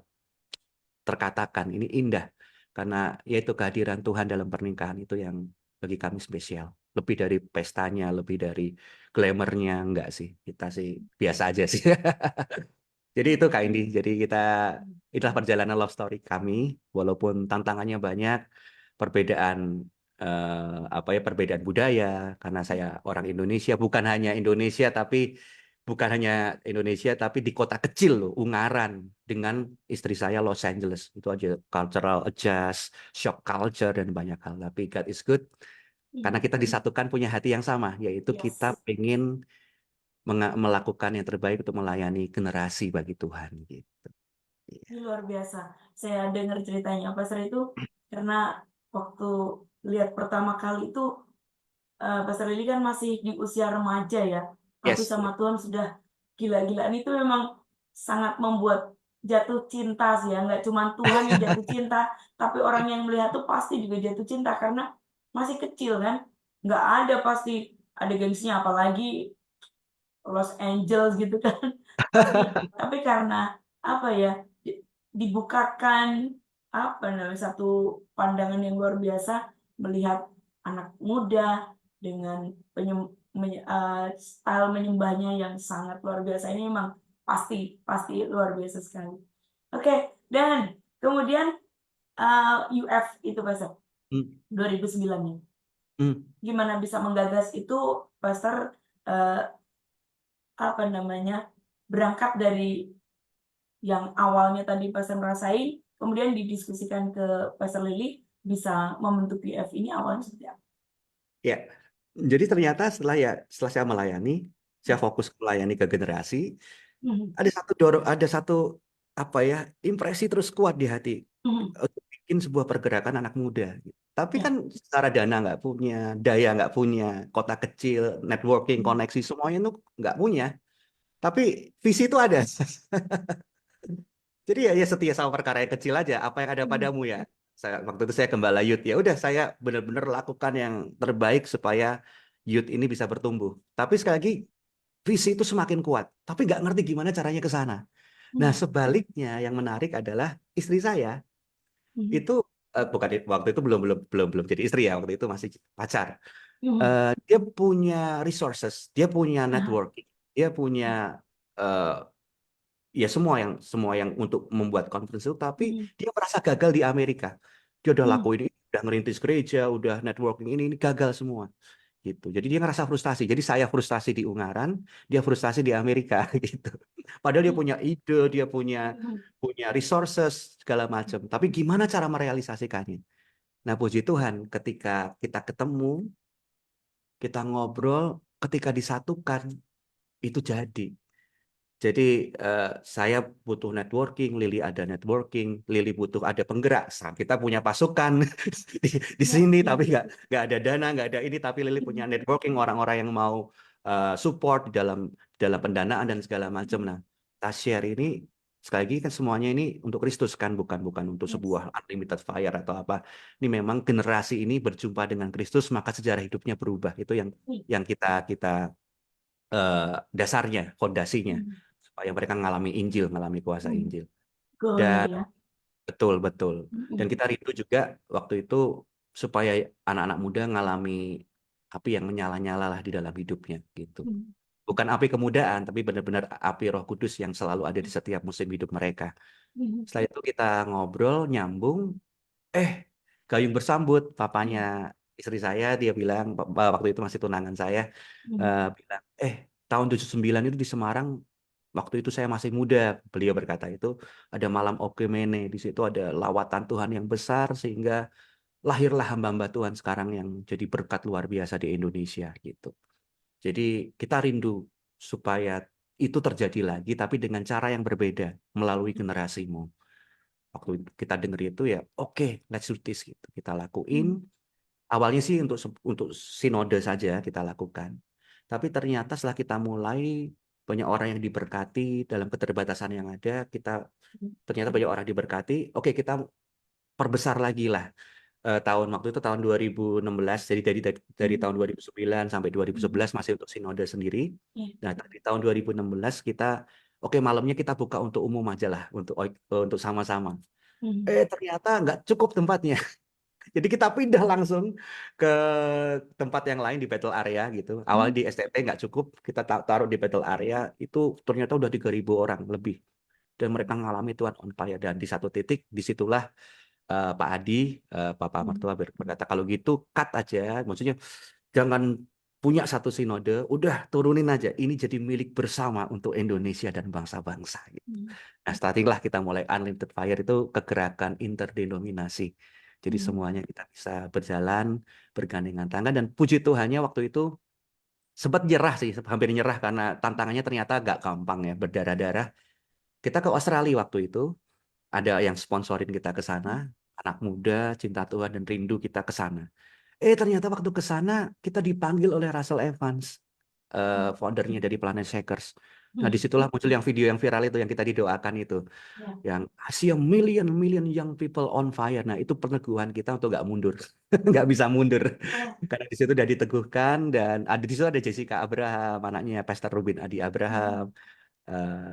terkatakan. Ini indah karena yaitu kehadiran Tuhan dalam pernikahan itu yang bagi kami spesial. Lebih dari pestanya, lebih dari glamournya, enggak sih. Kita sih biasa aja sih. Jadi itu Kak Indi. Jadi itulah perjalanan love story kami. Walaupun tantangannya banyak, perbedaan perbedaan budaya. Karena saya orang Indonesia, bukan hanya Indonesia, tapi di kota kecil loh, Ungaran, dengan istri saya Los Angeles. Itu aja cultural adjust, shock culture dan banyak hal. Tapi God is good. Karena kita disatukan punya hati yang sama, yaitu kita Yes. pengen melakukan yang terbaik untuk melayani generasi bagi Tuhan gitu. Ini luar biasa. Saya dengar ceritanya Pastor itu karena waktu lihat pertama kali itu Pastor Lili kan masih di usia remaja ya, tapi Yes, sama Tuhan sudah gila-gilaan. Itu memang sangat membuat jatuh cinta sih ya. Nggak cuma Tuhan yang jatuh cinta, tapi orang yang melihat tuh pasti juga jatuh cinta karena masih kecil kan. Nggak ada pasti ada gengsinya, apalagi Los Angeles gitu kan. Tapi karena apa ya, dibukakan apa namanya satu pandangan yang luar biasa melihat anak muda dengan style menyembahnya yang sangat luar biasa. Ini memang pasti pasti luar biasa sekali. Oke, dan kemudian UF itu Pastor Hmm, 2009 nih. hmm. Gimana bisa menggagas itu Pastor eh, apa namanya berangkat dari yang awalnya tadi Pastor rasain, kemudian didiskusikan ke Pastor Lily, bisa membentuk UF ini awalnya seperti apa? Ya, jadi ternyata setelah saya melayani, saya Ya. fokus melayani ke generasi, Mhm, ada satu apa ya impresi terus kuat di hati mhm, untuk bikin sebuah pergerakan anak muda. Tapi ya. kan secara dana nggak punya, daya nggak punya, kota kecil, networking, Mhm, koneksi semuanya itu nggak punya. Tapi visi itu ada. Jadi ya setia sama perkara yang kecil aja. Apa yang ada mhm, padamu ya. Waktu itu saya gembala youth. Ya udah saya benar-benar lakukan yang terbaik supaya youth ini bisa bertumbuh. Tapi sekali lagi visi itu semakin kuat. Tapi nggak ngerti gimana caranya ke sana. Nah mhm, sebaliknya yang menarik adalah istri saya mhm, itu bukan waktu itu belum belum belum belum jadi istri ya. Waktu itu masih pacar. mhm. Dia punya resources, dia punya Aha, networking, dia punya eh, ya semua yang untuk membuat conference itu, tapi mhm, dia merasa gagal di Amerika. Dia udah mhm, lakuin ini, udah ngerintis gereja, udah networking ini gagal semua gitu. Jadi dia ngerasa frustasi. Jadi saya frustasi di Ungaran, dia frustasi di Amerika gitu. Padahal dia punya ide, dia punya mhm, punya resources segala macam. Tapi gimana cara merealisasikannya? Nah, puji Tuhan ketika kita ketemu, kita ngobrol, ketika disatukan itu jadi. Jadi saya butuh networking, Lili ada networking, Lili butuh ada penggerak. Kita punya pasukan di ya, sini, ya. tapi nggak ada dana, nggak ada ini. Tapi Lili punya Mhm, networking orang-orang yang mau support di dalam pendanaan dan segala macam. mhm. Nah, kita share ini sekali lagi kan semuanya ini untuk Kristus kan, bukan untuk Yes. sebuah unlimited fire atau apa. Ini memang generasi ini berjumpa dengan Kristus, maka sejarah hidupnya berubah. Itu yang kita dasarnya, fondasinya, Mhm. supaya mereka ngalami Injil, ngalami kuasa Mhm. Injil. Goalnya Dan itu ya. betul, betul. Dan Mhm, kita rindu juga waktu itu supaya anak-anak muda ngalami api yang menyala-nyala lah di dalam hidupnya gitu. mhm, Bukan api kemudaan, tapi benar-benar api Roh Kudus yang selalu ada di setiap musim hidup mereka. mhm, Setelah itu kita ngobrol, nyambung, eh gayung bersambut, papanya mhm, istri saya, dia bilang, waktu itu masih tunangan saya, mhm. bilang, tahun 79 itu di Semarang, waktu itu saya masih muda, beliau berkata itu, ada malam Okemene, di situ ada lawatan Tuhan yang besar, sehingga lahirlah hamba-hamba Tuhan sekarang yang jadi berkat luar biasa di Indonesia, gitu. Jadi kita rindu supaya itu terjadi lagi, tapi dengan cara yang berbeda, melalui generasimu. Waktu kita denger itu ya, oke, let's do this gitu. Kita lakuin. Mhm. Awalnya sih untuk sinode saja kita lakukan. Tapi ternyata setelah kita mulai banyak orang yang diberkati dalam keterbatasan yang ada, kita ternyata banyak orang diberkati. Oke, kita perbesar lagi lah tahun waktu itu tahun 2016, jadi dari tahun 2009 sampai 2011 masih untuk sinode sendiri. Iya. Nah, di tahun 2016 kita oke malamnya kita buka untuk umum aja lah, untuk sama-sama. Ternyata nggak cukup tempatnya. Jadi kita pindah langsung ke tempat yang lain di battle area gitu. Awal di STP nggak cukup, kita taruh di battle area, itu ternyata udah 3.000 orang lebih. Dan mereka ngalami Tuhan on fire. Dan di satu titik, disitulah Pak Adi, Papa Mertua berkata, kalau gitu cut aja. Maksudnya jangan punya satu sinode, udah turunin aja. Ini jadi milik bersama untuk Indonesia dan bangsa-bangsa. Gitu. Nah, startinglah kita mulai Unlimited Fire itu kegerakan interdenominasi. Jadi semuanya kita bisa berjalan, bergandengan tangan. Dan puji Tuhannya waktu itu sempat nyerah sih, hampir nyerah karena tantangannya ternyata agak gampang ya, berdarah-darah. Kita ke Australia waktu itu, ada yang sponsorin kita ke sana, anak muda, cinta Tuhan dan rindu kita ke sana. Ternyata waktu ke sana kita dipanggil oleh Russell Evans, foundernya dari Planet Shakers. Nah, disitulah muncul yang video yang viral itu yang kita didoakan itu, yang I see a million young people on fire. Nah, itu peneguhan kita untuk nggak mundur, nggak bisa mundur, karena di situ udah diteguhkan. Dan ada di situ ada Jessica Abraham, anaknya Pastor Ruben Adi Abraham,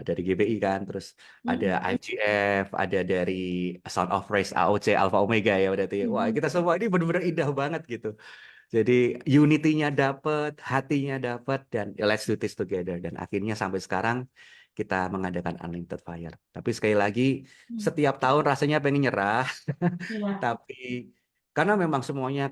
dari GBI kan, terus ada IFGF, ada dari Sound of Praise AOC Alpha Omega ya berarti. Wah, kita semua ini benar-benar indah banget gitu. Jadi unity-nya dapet, hatinya dapet, dan let's do this together. Dan akhirnya sampai sekarang kita mengadakan Unlimited Fire. Tapi sekali lagi, setiap tahun rasanya pengen nyerah, tapi karena memang semuanya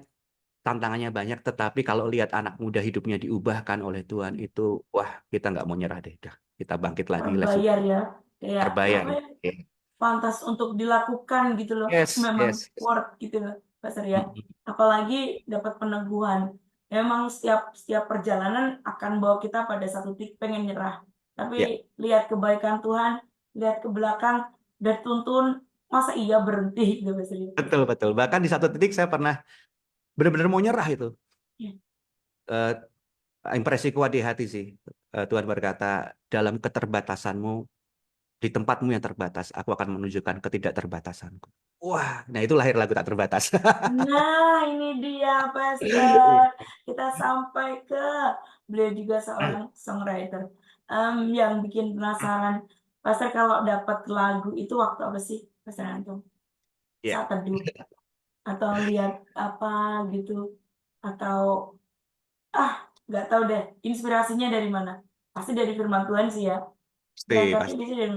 tantangannya banyak, tetapi kalau lihat anak muda hidupnya diubahkan oleh Tuhan itu, wah kita nggak mau nyerah deh. Dah. Kita bangkit lagi, let's do Terbayar ya, kayak terbayar. apa ya, Yeah. pantas untuk dilakukan gitu loh, Yes, memang yes. worth gitu loh, Pak Surya. Apalagi dapat peneguhan. Memang setiap perjalanan akan bawa kita pada satu titik pengen nyerah. Tapi Ya, lihat kebaikan Tuhan, lihat ke belakang, dan tuntun, masa iya berhenti gitu Pak Surya. betul, betul. Bahkan di satu titik saya pernah benar-benar mau nyerah itu. Iya. Eh, Impresi kuat di hati sih. Tuhan berkata, dalam keterbatasanmu, di tempatmu yang terbatas, aku akan menunjukkan ketidakterbatasanku. Wah, nah itu lahir lagu Tak Terbatas. Nah, ini dia Pastor. Kita sampai ke beliau juga seorang songwriter. Yang bikin penasaran, Pastor kalau dapat lagu itu waktu apa sih, Pastor Antum? Ya, Saat teduh atau lihat apa gitu atau nggak tahu deh inspirasinya dari mana? Pasti dari firman Tuhan sih ya. Dan pasti, tapi pasti. bisa dari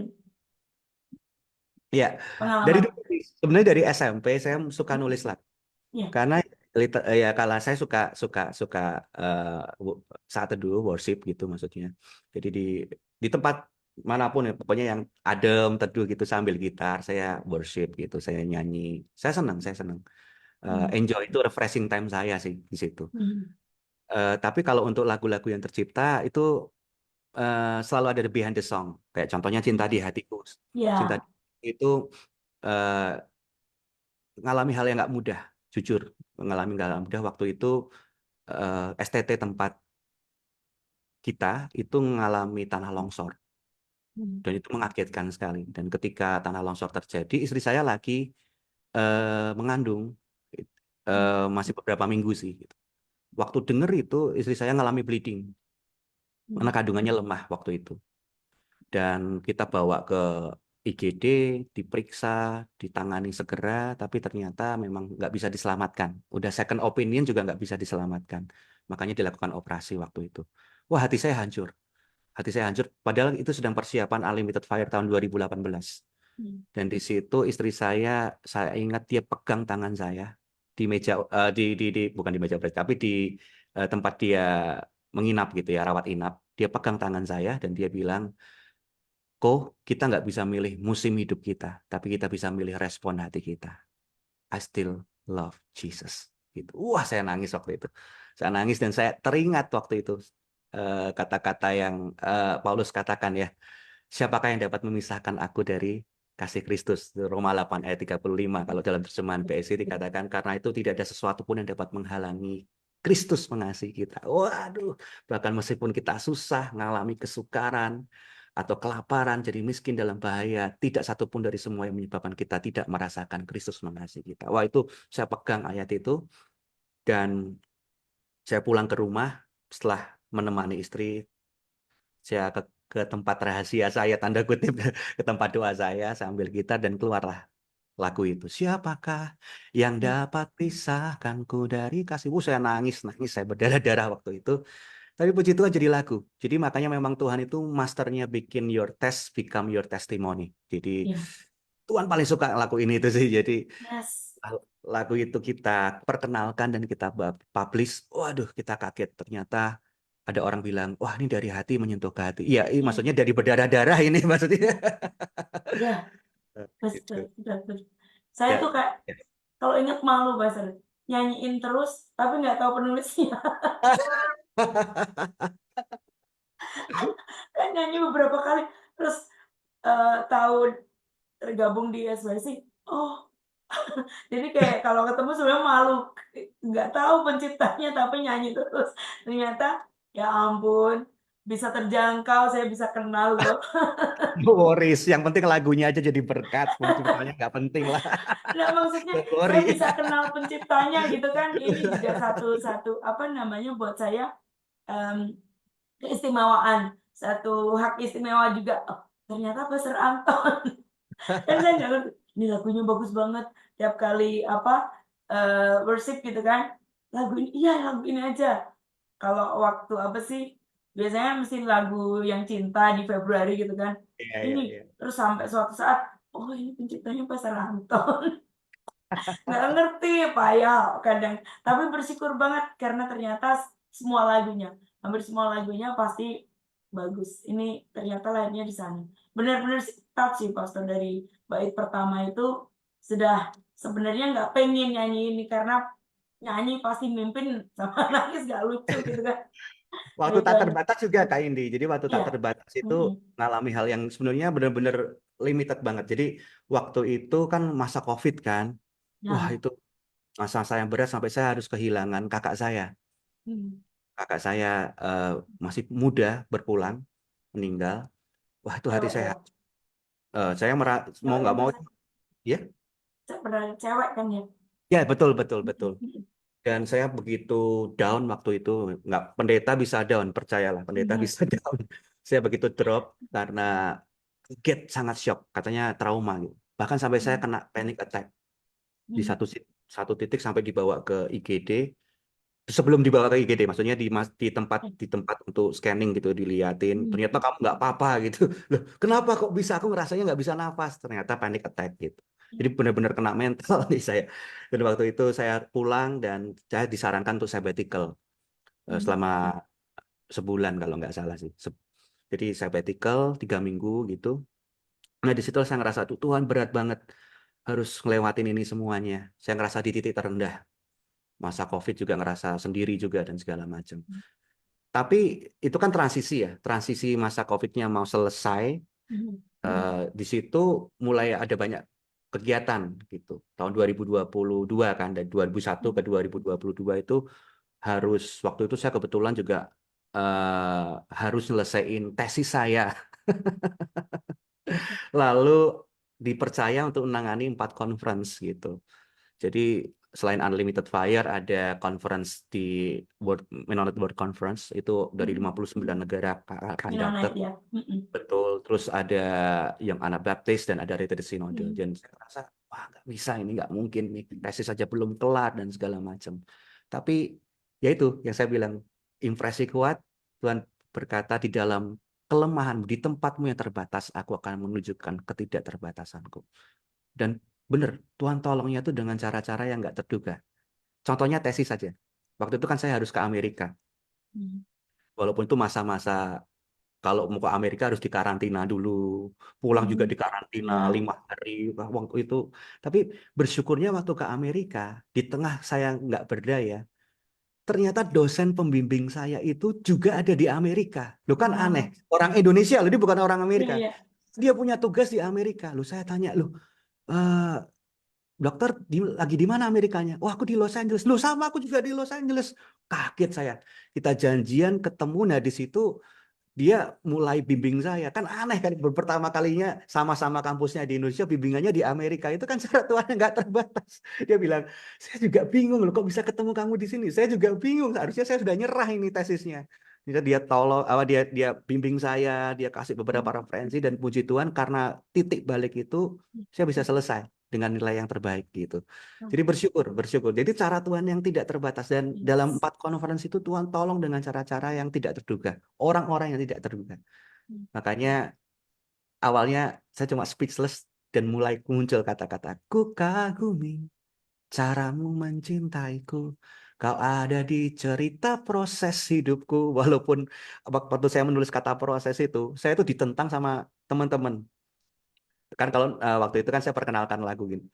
Ya, dari pengalaman. dulu sih. Sebenarnya dari SMP saya suka nulis lagu. Iya. Karena ya kalau saya suka suka suka saat teduh worship gitu maksudnya. Jadi di tempat manapun ya pokoknya yang adem teduh gitu sambil gitar saya worship gitu, saya nyanyi. Saya senang. Enjoy itu refreshing time saya sih di situ. Tapi kalau untuk lagu-lagu yang tercipta itu selalu ada the behind the song. Kayak contohnya Cinta di Hatiku. Cinta Ya. itu eh, ngalami hal yang nggak mudah, jujur mengalami nggak mudah waktu itu. STT tempat kita itu mengalami tanah longsor dan itu mengagetkan sekali. Dan ketika tanah longsor terjadi, istri saya lagi mengandung, masih beberapa minggu sih. Gitu. Waktu dengar itu istri saya mengalami bleeding, karena kandungannya lemah waktu itu. Dan kita bawa ke IGD, diperiksa, ditangani segera, tapi ternyata memang nggak bisa diselamatkan. Udah second opinion juga nggak bisa diselamatkan. Makanya dilakukan operasi waktu itu. Wah, hati saya hancur. Hati saya hancur, padahal itu sedang persiapan Unlimited Fire tahun 2018. Dan di situ istri saya ingat dia pegang tangan saya di meja, bukan di meja operasi, tapi di tempat dia menginap gitu ya, rawat inap. Dia pegang tangan saya dan dia bilang, kok kita nggak bisa milih musim hidup kita, tapi kita bisa milih respon hati kita. I still love Jesus. Gitu. Wah, saya nangis waktu itu. Saya nangis dan saya teringat waktu itu kata-kata yang Paulus katakan ya. Siapakah yang dapat memisahkan aku dari kasih Kristus? Roma 8 ayat 35. Kalau dalam terjemahan PSI dikatakan karena itu tidak ada sesuatu pun yang dapat menghalangi Kristus mengasihi kita. Waduh, bahkan meskipun kita susah, mengalami kesukaran, atau kelaparan, jadi miskin dalam bahaya, tidak satupun dari semua yang menyebabkan kita tidak merasakan Kristus mengasihi kita. Wah, itu saya pegang ayat itu, dan saya pulang ke rumah setelah menemani istri, saya ke tempat rahasia saya, tanda kutip, ke tempat doa saya ambil gitar dan keluarlah lagu itu. Siapakah yang dapat pisahkanku dari kasih? Saya nangis, saya berdarah-darah waktu itu. Tapi puji Tuhan jadi lagu. Jadi makanya memang Tuhan itu masternya bikin your test become your testimony. Jadi Ya, Tuhan paling suka lagu ini itu sih. Jadi yes. lagu itu kita perkenalkan dan kita publish. Waduh, kita kaget. Ternyata ada orang bilang, wah ini dari hati menyentuh ke hati. Iya, ini Iya, maksudnya dari berdarah-darah ini maksudnya. ya, betul, Gitu. betul, betul. Saya Ya. tuh kayak Ya. kalau ingat malu Basar, nyanyiin terus tapi nggak tahu penulisnya. Kan nyanyi beberapa kali terus tahu tergabung di SYC. Oh, jadi kayak kalau ketemu sebenarnya malu, nggak tahu penciptanya tapi nyanyi terus. Ternyata ya ampun, bisa terjangkau, saya bisa kenal loh. No worries, yang penting lagunya aja jadi berkat, penciptanya nggak penting lah. Nah, maksudnya Don't saya worry. bisa kenal penciptanya gitu kan. Ini juga satu apa namanya buat saya em, keistimewaan, satu hak istimewa juga. Oh, ternyata Pastor Anton. Kan saya nggak ngerti, ini lagunya bagus banget. Tiap kali apa worship gitu kan, lagu ini, iya lagu ini aja. Kalau waktu apa sih, biasanya mesti lagu yang cinta di Februari gitu kan. Iya, iya, Ini iya. terus sampai suatu saat, oh ini penciptanya Pastor Anton. Nggak ngerti, payah kadang. Tapi bersyukur banget karena ternyata semua lagunya, hampir semua lagunya pasti bagus. Ini ternyata lainnya di sana. Benar-benar touch sih Pastor dari bait pertama itu sudah sebenarnya nggak pengen nyanyi ini karena nyanyi pasti mimpin sama nangis gak lucu gitu kan. Waktu Itu tak aja. terbatas juga Kak Indi. Jadi waktu tak Iya. terbatas itu Mm-mm. ngalami hal yang sebenarnya benar-benar limited banget. Jadi waktu itu kan masa COVID kan. Wah, Nah, itu masa-masa yang berat sampai saya harus kehilangan kakak saya. hmm. Kakak saya masih muda berpulang, meninggal. Wah, itu hati Cewek saya. ya. Saya mau Cewek nggak kan mau, pasti ya. pernah cewek kan ya. Ya, betul, betul, betul. Mm-mm. Dan saya begitu down waktu itu, nggak, pendeta bisa down, percayalah, pendeta Mm-mm. bisa down. Saya begitu drop karena kaget, sangat shock, katanya trauma gitu. Bahkan sampai saya kena panic attack di Mm-mm. satu titik sampai dibawa ke IGD. Sebelum dibawa ke IGD, maksudnya di tempat untuk scanning gitu, diliatin. Mm-mm. Ternyata kamu nggak apa-apa gitu. Loh, kenapa kok bisa? Aku ngerasanya nggak bisa nafas. Ternyata panic attack gitu. Jadi benar-benar kena mental nih saya. Dan waktu itu saya pulang dan saya disarankan untuk sabbatical Mm-mm. selama sebulan kalau nggak salah sih. Jadi sabbatical 3 minggu gitu. Nah di situ saya ngerasa tuh Tuhan berat banget harus ngelewatin ini semuanya. Saya ngerasa di titik terendah. Masa COVID juga ngerasa sendiri juga dan segala macam. Tapi itu kan transisi ya, transisi masa COVID-nya mau selesai. Mm-mm. Di situ mulai ada banyak kegiatan gitu. Tahun 2022 kan, dari 2001 ke 2022 itu waktu itu saya kebetulan juga eh, harus nyelesain tesis saya. Lalu dipercaya untuk menangani 4 conference gitu. Jadi selain Unlimited Fire ada conference di Mennonite World Conference itu dari Mm-mm. 59 negara akan datang. Mennonite ya. Mm-mm. Betul. Terus ada yang Anabaptis dan ada Retreat Synode. Mm-mm. Dan saya rasa wah nggak bisa, ini nggak mungkin nih, tesis saja belum kelar dan segala macam. Tapi ya itu yang saya bilang, impresi kuat. Tuhan berkata di dalam kelemahanmu, di tempatmu yang terbatas, aku akan menunjukkan ketidakterbatasanku. Dan benar, Tuhan tolongnya tuh dengan cara-cara yang nggak terduga. Contohnya tesis saja. Waktu itu kan saya harus ke Amerika. Mm-mm. Walaupun itu masa-masa kalau mau ke Amerika harus dikarantina dulu, pulang juga Mm-mm. dikarantina Ya. 5 hari waktu itu. Tapi bersyukurnya waktu ke Amerika, di tengah saya nggak berdaya, ternyata dosen pembimbing saya itu juga ada di Amerika. Loh kan aneh, Wow. orang Indonesia loh, dia bukan orang Iya, Amerika. iya. Dia punya tugas di Amerika. Loh saya tanya, loh eh, dokter lagi di mana Amerikanya? Oh aku di Los Angeles. Loh sama aku juga di Los Angeles. Kaget saya. Kita janjian ketemu, nah di situ dia mulai bimbing saya. Kan aneh kan, pertama kalinya sama-sama kampusnya di Indonesia, bimbingannya di Amerika. Itu kan cara Tuhan nggak terbatas. Dia bilang, saya juga bingung loh, kok bisa ketemu kamu di sini. Saya juga bingung, seharusnya saya sudah nyerah ini tesisnya. Dia tolong, dia bimbing saya, dia kasih beberapa referensi, dan puji Tuhan karena titik balik itu saya bisa selesai dengan nilai yang terbaik gitu. Jadi bersyukur. Jadi cara Tuhan yang tidak terbatas, dan dalam Yes. 4 konferensi itu Tuhan tolong dengan cara-cara yang tidak terduga, orang-orang yang tidak terduga. Makanya awalnya saya cuma speechless dan mulai muncul kata-kata, ku kagumi caramu mencintaiku. Kau ada di cerita proses hidupku. Walaupun waktu saya menulis kata proses itu, saya itu ditentang sama teman-teman. Kan kalau waktu itu kan saya perkenalkan lagu gini.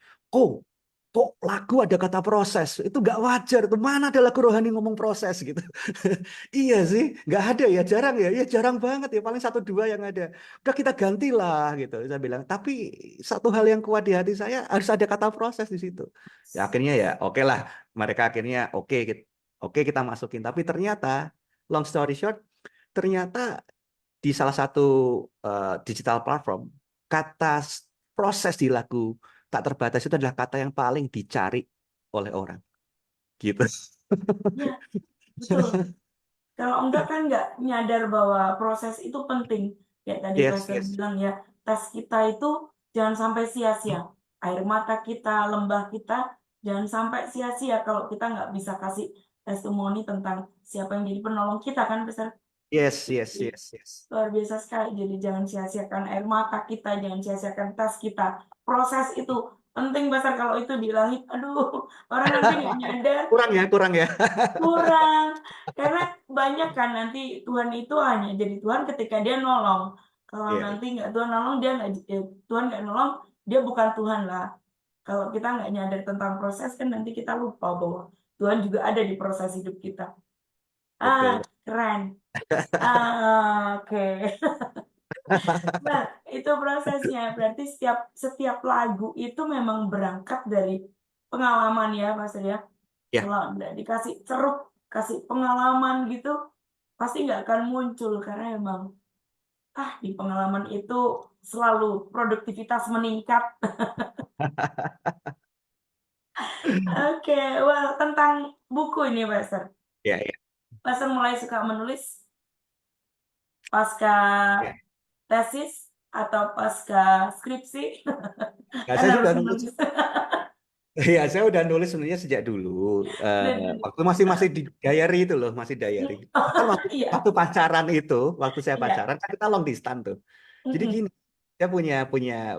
Kok lagu ada kata proses? Itu nggak wajar. Tuh mana ada lagu rohani ngomong proses gitu. Iya sih, nggak ada ya, jarang ya. Ya jarang banget ya, paling 1 2 yang ada. Udah kita gantilah gitu. Saya bilang, tapi satu hal yang kuat di hati saya harus ada kata proses di situ. Ya akhirnya ya oke lah. Mereka akhirnya oke kita masukin. Tapi ternyata, long story short, ternyata di salah satu digital platform, kata proses di lagu tak terbatas itu adalah kata yang paling dicari oleh orang gitu. Ya, betul. Kalau enggak kan nggak nyadar bahwa proses itu penting. Kayak tadi Yes, Pastor yes. bilang ya, tes kita itu jangan sampai sia-sia. Air mata kita, lembah kita, jangan sampai sia-sia kalau kita nggak bisa kasih testimoni tentang siapa yang jadi penolong kita kan, Pastor. Yes, yes, Jadi, yes, yes. luar biasa sekali. Jadi jangan sia-siakan air mata kita, jangan sia-siakan tes kita. Proses itu penting, Pastor. Kalau itu di langit, aduh, orang nanti nggak nyadar. Kurang ya. Kurang, karena banyak kan nanti Tuhan itu hanya jadi Tuhan ketika dia nolong. Kalau Iya, nanti nggak Tuhan nolong, dia nggak Tuhan nggak nolong, dia bukan Tuhan lah. Kalau kita nggak nyadar tentang proses kan nanti kita lupa bahwa Tuhan juga ada di proses hidup kita. betul. Keren. Oke. Nah, itu prosesnya. Berarti setiap setiap lagu itu memang berangkat dari pengalaman ya, Mas ya. Ya, Kalau nggak dikasih ceruk, kasih pengalaman gitu, pasti nggak akan muncul karena emang di pengalaman itu selalu produktivitas meningkat. Oke, well tentang buku ini, Pastor. ya. Pastor mulai suka menulis pasca Ya. tesis atau pasca skripsi? Nah, Kan saya harus sudah nulis. menulis. Ya, saya udah nulis sebenarnya sejak dulu. Eh, Dan, waktu masih di diary itu loh, masih diary. Kan waktu, iya, waktu pacaran itu, waktu saya iya. pacaran kan kita long distance tuh. Jadi Mm-mm, gini, saya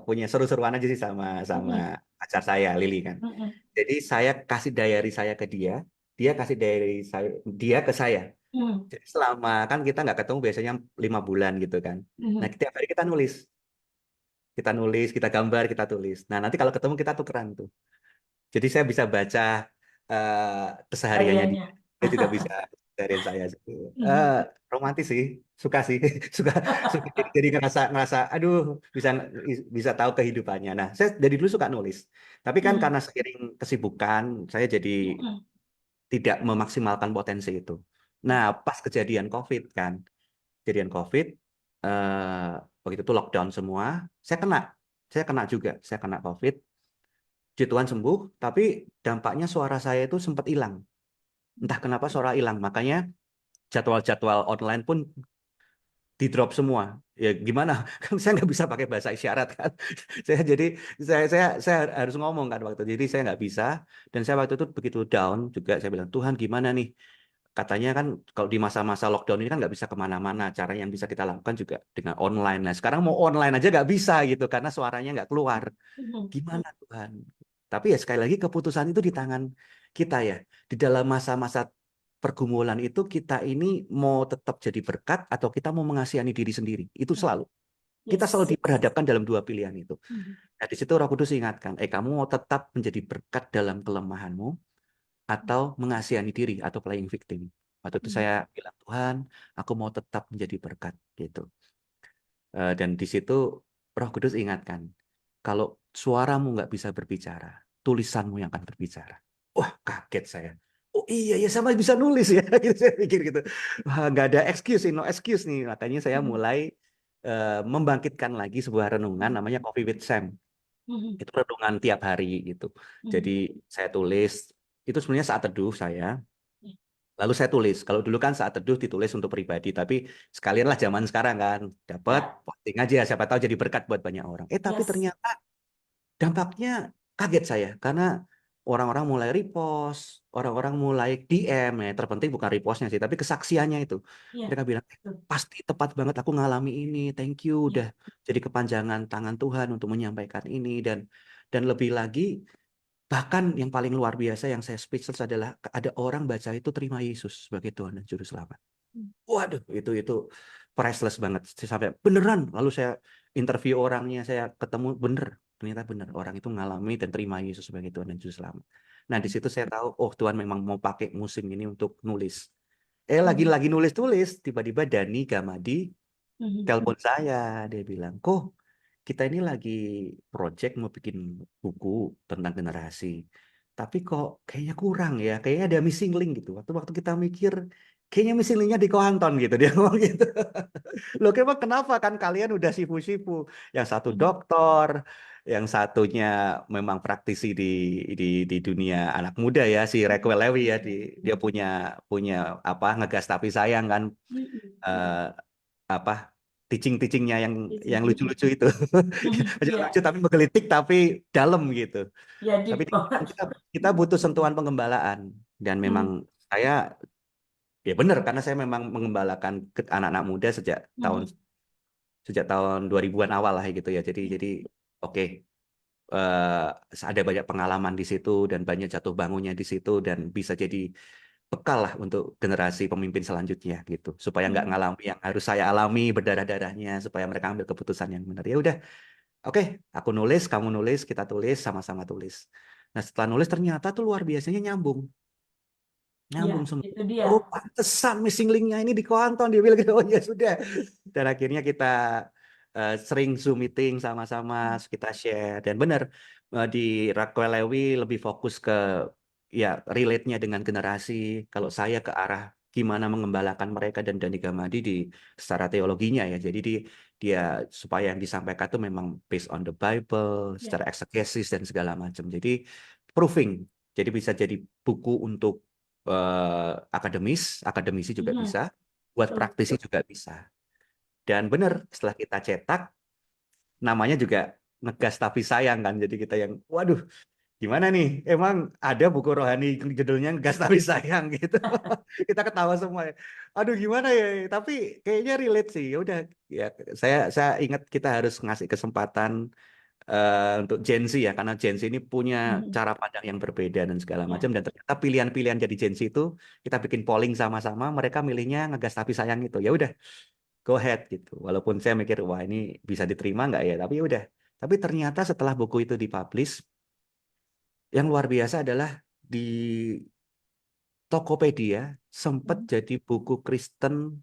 punya seru-seruan aja sih sama sama mm-mm, pacar saya, Lili kan. mm-mm, Jadi saya kasih diary saya ke dia kasih diary dia ke saya. mm, Jadi selama kan kita nggak ketemu biasanya 5 bulan gitu kan. Nah, mm, tiap hari kita nulis, kita gambar, kita tulis. Nah, nanti kalau ketemu kita tukeran tuh. Jadi saya bisa baca kesehariannya dia. hariannya. Dia juga bisa dari saya. Eh, Mhm, romantis sih, suka sih, suka, suka jadi ngerasa ngerasa, aduh, bisa bisa tahu kehidupannya. Nah, saya dari dulu suka nulis. Tapi kan mhm, karena seiring kesibukan, saya jadi mhm, tidak memaksimalkan potensi itu. Nah, pas kejadian COVID, waktu itu lockdown semua, saya kena, saya kena COVID. Puji Tuhan sembuh, tapi dampaknya suara saya itu sempat hilang. Entah kenapa suara hilang, makanya jadwal-jadwal online pun di drop semua. Ya gimana? Kan saya nggak bisa pakai bahasa isyarat kan. Jadi saya harus ngomong kan waktu. Jadi saya nggak bisa. Dan saya waktu itu begitu down juga. Saya bilang, Tuhan gimana nih? Katanya kan kalau di masa-masa lockdown ini kan nggak bisa kemana-mana. Cara yang bisa kita lakukan juga dengan online. Nah sekarang mau online aja nggak bisa gitu karena suaranya nggak keluar. mhm, Gimana Tuhan? Tapi ya sekali lagi keputusan itu di tangan kita ya. Di dalam masa-masa pergumulan itu kita ini mau tetap jadi berkat atau kita mau mengasihani diri sendiri. Itu selalu. Kita selalu yes. diperhadapkan dalam 2 pilihan itu. Mhm, Nah, di situ Roh Kudus ingatkan, kamu mau tetap menjadi berkat dalam kelemahanmu atau mengasihani diri atau playing victim. Waktu itu mhm, saya bilang, Tuhan, aku mau tetap menjadi berkat gitu. Dan di situ Roh Kudus ingatkan, kalau suaramu nggak bisa berbicara, tulisanmu yang akan berbicara. Wah, kaget saya. oh iya ya sama bisa nulis ya, gitu saya pikir gitu. Wah, nggak ada excuse, no excuse nih. Makanya saya Mhm. mulai membangkitkan lagi sebuah renungan Mhm. namanya Coffee with Sam. Mhm. Itu renungan tiap hari gitu. Jadi Mhm. saya tulis, itu sebenarnya saat teduh saya. Ya. Lalu saya tulis. Kalau dulu kan saat teduh ditulis untuk pribadi, tapi sekalian lah zaman sekarang kan dapat Ya. posting aja, siapa tahu jadi berkat buat banyak orang. Tapi Yes. ternyata dampaknya kaget saya karena orang-orang mulai repost, orang-orang mulai DM ya. Terpenting bukan repostnya sih, tapi kesaksiannya itu. Iya. Mereka bilang, Betul. pasti tepat banget aku ngalami ini. Thank you Iya. udah jadi kepanjangan tangan Tuhan untuk menyampaikan ini dan lebih lagi bahkan yang paling luar biasa yang saya speechless adalah ada orang baca itu terima Yesus sebagai Tuhan dan Juru Selamat. Hmm. Waduh, itu priceless banget. Saya sampai beneran. Lalu saya interview orangnya, saya ketemu bener. Ternyata bener orang itu ngalami dan terima Yesus sebagai Tuhan dan Juru Selamat. Nah, di situ saya tahu, oh Tuhan memang mau pakai musim ini untuk nulis. Mhm. Lagi nulis-nulis, tiba-tiba Dani Gamadi Mhm. telepon saya. Dia bilang, kok kita ini lagi project mau bikin buku tentang generasi. Tapi kok kayaknya kurang ya, kayaknya ada missing link gitu. Waktu kita mikir, kayaknya missing linknya di Kohanton gitu. Dia ngomong gitu. Loh, emang kenapa kan kalian udah sipu-sipu? Yang satu Mhm. doktor, yang satunya memang praktisi di dunia anak muda ya, si Mhm. Raquel Lewi ya, Iya. dia Mhm. punya punya apa ngegas tapi sayang kan, Mhm. eh, Betul. apa teachingnya yang Isi. lucu-lucu itu. Mhm. Aja lucu Iya. tapi menggelitik tapi dalam gitu. Ya Tapi deep banget. kita butuh sentuhan pengembalaan dan memang Mhm. saya ya benar karena saya memang mengembalakan ke anak-anak muda Mhm. sejak tahun 2000-an awal lah gitu ya. Jadi oke, ada banyak pengalaman di situ dan banyak jatuh bangunnya di situ dan bisa jadi bekal lah untuk generasi pemimpin selanjutnya gitu. Supaya nggak Mhm. ngalami yang harus saya alami berdarah-darahnya, supaya mereka ambil keputusan yang benar. Ya udah, oke, aku nulis, kamu nulis, kita tulis, sama-sama tulis. Nah, setelah nulis ternyata tuh luar biasanya nyambung. Iya, Nyambung semua. itu dia. Oh, pantesan missing link-nya ini di Kuanton. Dia bilang gitu, oh ya sudah. Dan akhirnya kita sering Zoom meeting sama-sama, kita share. Dan benar, di Raquel Lewi lebih fokus ke ya relate-nya dengan generasi. Kalau saya ke arah gimana mengembalakan mereka dan Dani Gamadi di secara teologinya ya. Jadi dia supaya yang disampaikan itu memang based on the Bible, Ya. secara exegesis dan segala macam. Jadi proving. Jadi bisa jadi buku untuk akademisi juga Mhm. bisa, buat Betul. praktisi juga bisa. Dan benar, setelah kita cetak, namanya juga ngegas tapi sayang kan. Jadi kita yang, waduh, gimana nih? Emang ada buku rohani judulnya ngegas tapi sayang gitu. Kita ketawa semua. Aduh, gimana ya? Tapi kayaknya relate sih. Ya udah, ya saya ingat kita harus ngasih kesempatan untuk Gen Z ya, karena Gen Z ini punya Mhm. cara pandang yang berbeda dan segala Ya. macam, dan ternyata pilihan-pilihan jadi Gen Z itu kita bikin polling sama-sama, mereka milihnya ngegas tapi sayang itu. Ya udah, go ahead gitu. Walaupun saya mikir wah ini bisa diterima nggak ya, tapi ya udah. Tapi ternyata setelah buku itu dipublish, yang luar biasa adalah di Tokopedia sempat Mhm. jadi buku Kristen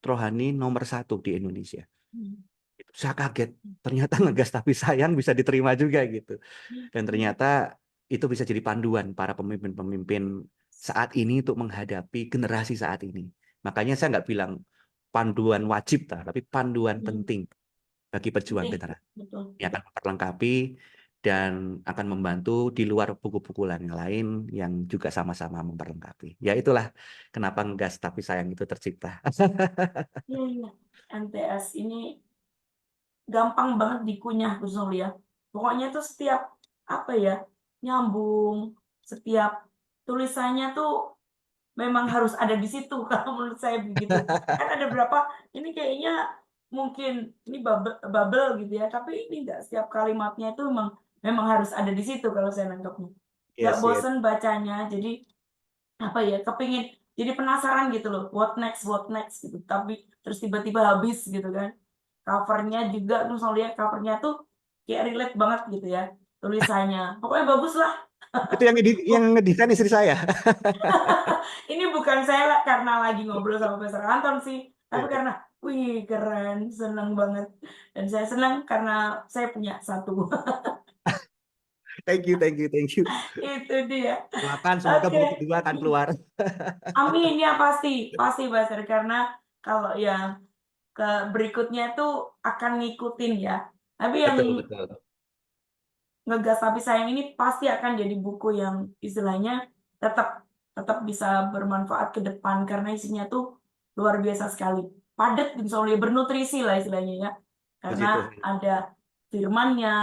rohani nomor satu di Indonesia. Mhm. Itu saya kaget. Ternyata ngegas tapi sayang bisa diterima juga gitu. Mhm. Dan ternyata itu bisa jadi panduan para pemimpin-pemimpin saat ini untuk menghadapi generasi saat ini. Makanya saya nggak bilang panduan wajib, tapi panduan Mhm. penting bagi pejuang Penting. generasi. Betul. Yang akan memperlengkapi dan akan membantu di luar buku-buku lain yang juga sama-sama memperlengkapi. Ya itulah kenapa ngegas tapi sayang itu tercipta. Iya, iya. MTS ini gampang banget dikunyah Gus Nul ya. Pokoknya tuh setiap apa ya, nyambung, setiap tulisannya tuh memang harus ada di situ kalau menurut saya begitu. Kan ada berapa ini kayaknya mungkin ini bubble gitu ya, tapi ini enggak, setiap kalimatnya itu memang harus ada di situ kalau saya nangkepnya. Nggak Yes, yes. bosen bacanya, jadi apa ya, kepingin jadi penasaran gitu loh, what next gitu. Tapi terus tiba-tiba habis gitu kan. Covernya juga terus lihat covernya tuh kayak relate banget gitu ya tulisannya. Pokoknya bagus lah. Itu yang ngedesain istri saya. Ini bukan saya lah karena lagi ngobrol sama Pastor Anton sih, tapi Iya. karena wih keren, seneng banget. Dan saya senang karena saya punya satu. Thank you, thank you, thank you. Itu dia. Doakan semoga Oke. buku kedua akan keluar. Amin ya, pasti, pasti Basir, karena kalau yang ke berikutnya itu akan ngikutin ya. Tapi yang Betul, betul. Ngegas Tapi Sayang ini pasti akan jadi buku yang istilahnya tetap tetap bisa bermanfaat ke depan karena isinya tuh luar biasa sekali. Padat dan soalnya bernutrisi lah istilahnya ya. Karena Puji Tuhan. ada firmannya,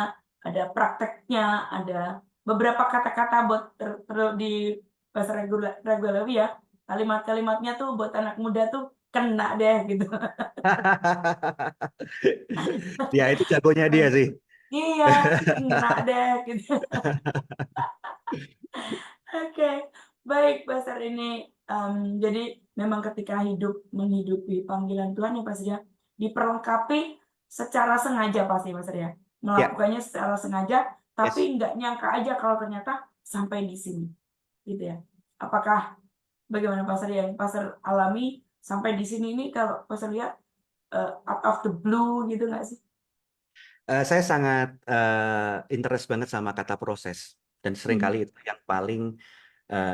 ada prakteknya, ada beberapa kata-kata buat di bahasa reguler ya. Kalimat-kalimatnya tuh buat anak muda tuh kena deh gitu. Ya, itu jagonya dia sih. Iya, kena deh gitu. Oke, baik Pastor ini. Jadi memang ketika hidup menghidupi panggilan Tuhan ya Pastor ya, diperlengkapi secara sengaja pasti Pastor ya. Ya, Melakukannya secara sengaja, tapi yes. nggak nyangka aja kalau ternyata sampai di sini. Gitu ya. Apakah bagaimana Pastor ya? Yang Pastor alami sampai di sini ini kalau Pastor lihat out of the blue gitu nggak sih? Saya sangat interest banget sama kata proses. Dan Hmm. seringkali itu yang paling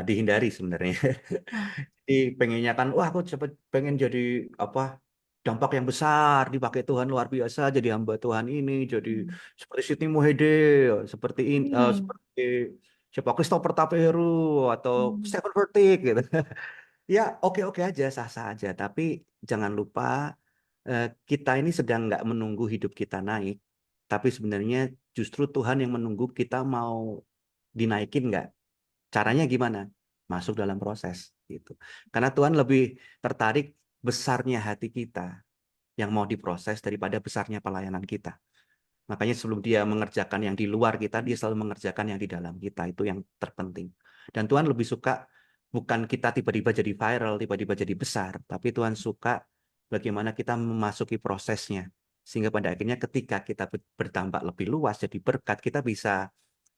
dihindari sebenarnya. Hmm. Jadi pengennya kan, wah aku cepet pengen jadi apa dampak yang besar dipakai Tuhan luar biasa jadi hamba Tuhan ini jadi Hmm. seperti Sidney Mohede seperti Hmm. seperti siapa Christopher Taperu atau Hmm. Stephen Furtick gitu. Ya oke-oke aja sah-sah aja tapi jangan lupa kita ini sedang nggak menunggu hidup kita naik tapi sebenarnya justru Tuhan yang menunggu kita mau dinaikin nggak. Caranya gimana? Masuk dalam proses gitu. Karena Tuhan lebih tertarik besarnya hati kita yang mau diproses daripada besarnya pelayanan kita. Makanya sebelum dia mengerjakan yang di luar kita, dia selalu mengerjakan yang di dalam kita. Itu yang terpenting. Dan Tuhan lebih suka bukan kita tiba-tiba jadi viral, tiba-tiba jadi besar, tapi Tuhan suka bagaimana kita memasuki prosesnya. Sehingga pada akhirnya ketika kita bertambah lebih luas jadi berkat, kita bisa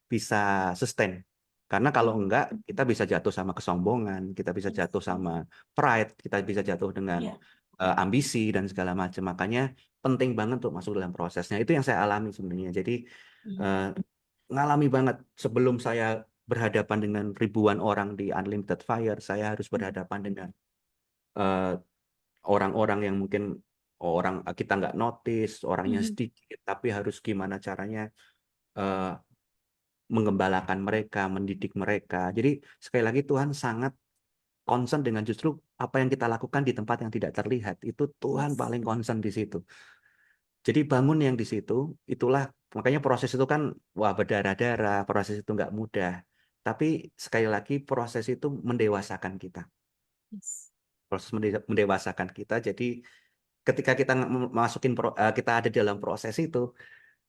bisa sustain. Karena kalau enggak, kita bisa jatuh sama kesombongan, kita bisa jatuh sama pride, kita bisa jatuh dengan Iya. ambisi dan segala macam. Makanya penting banget untuk masuk dalam prosesnya. Itu yang saya alami sebenarnya. Jadi Iya. eh, ngalami banget sebelum saya berhadapan dengan ribuan orang di Unlimited Fire, saya harus berhadapan dengan eh, orang-orang yang mungkin orang kita nggak notice, orangnya Mhm. sedikit, tapi harus gimana caranya eh, mengembalakan mereka, mendidik mereka. Jadi sekali lagi Tuhan sangat concern dengan justru apa yang kita lakukan di tempat yang tidak terlihat. Itu Tuhan Yes. paling concern di situ. Jadi bangun yang di situ, itulah makanya proses itu kan wah berdarah-darah, proses itu nggak mudah. Tapi sekali lagi proses itu mendewasakan kita. Yes. Proses mendewasakan kita. Jadi ketika kita masukin kita ada dalam proses itu,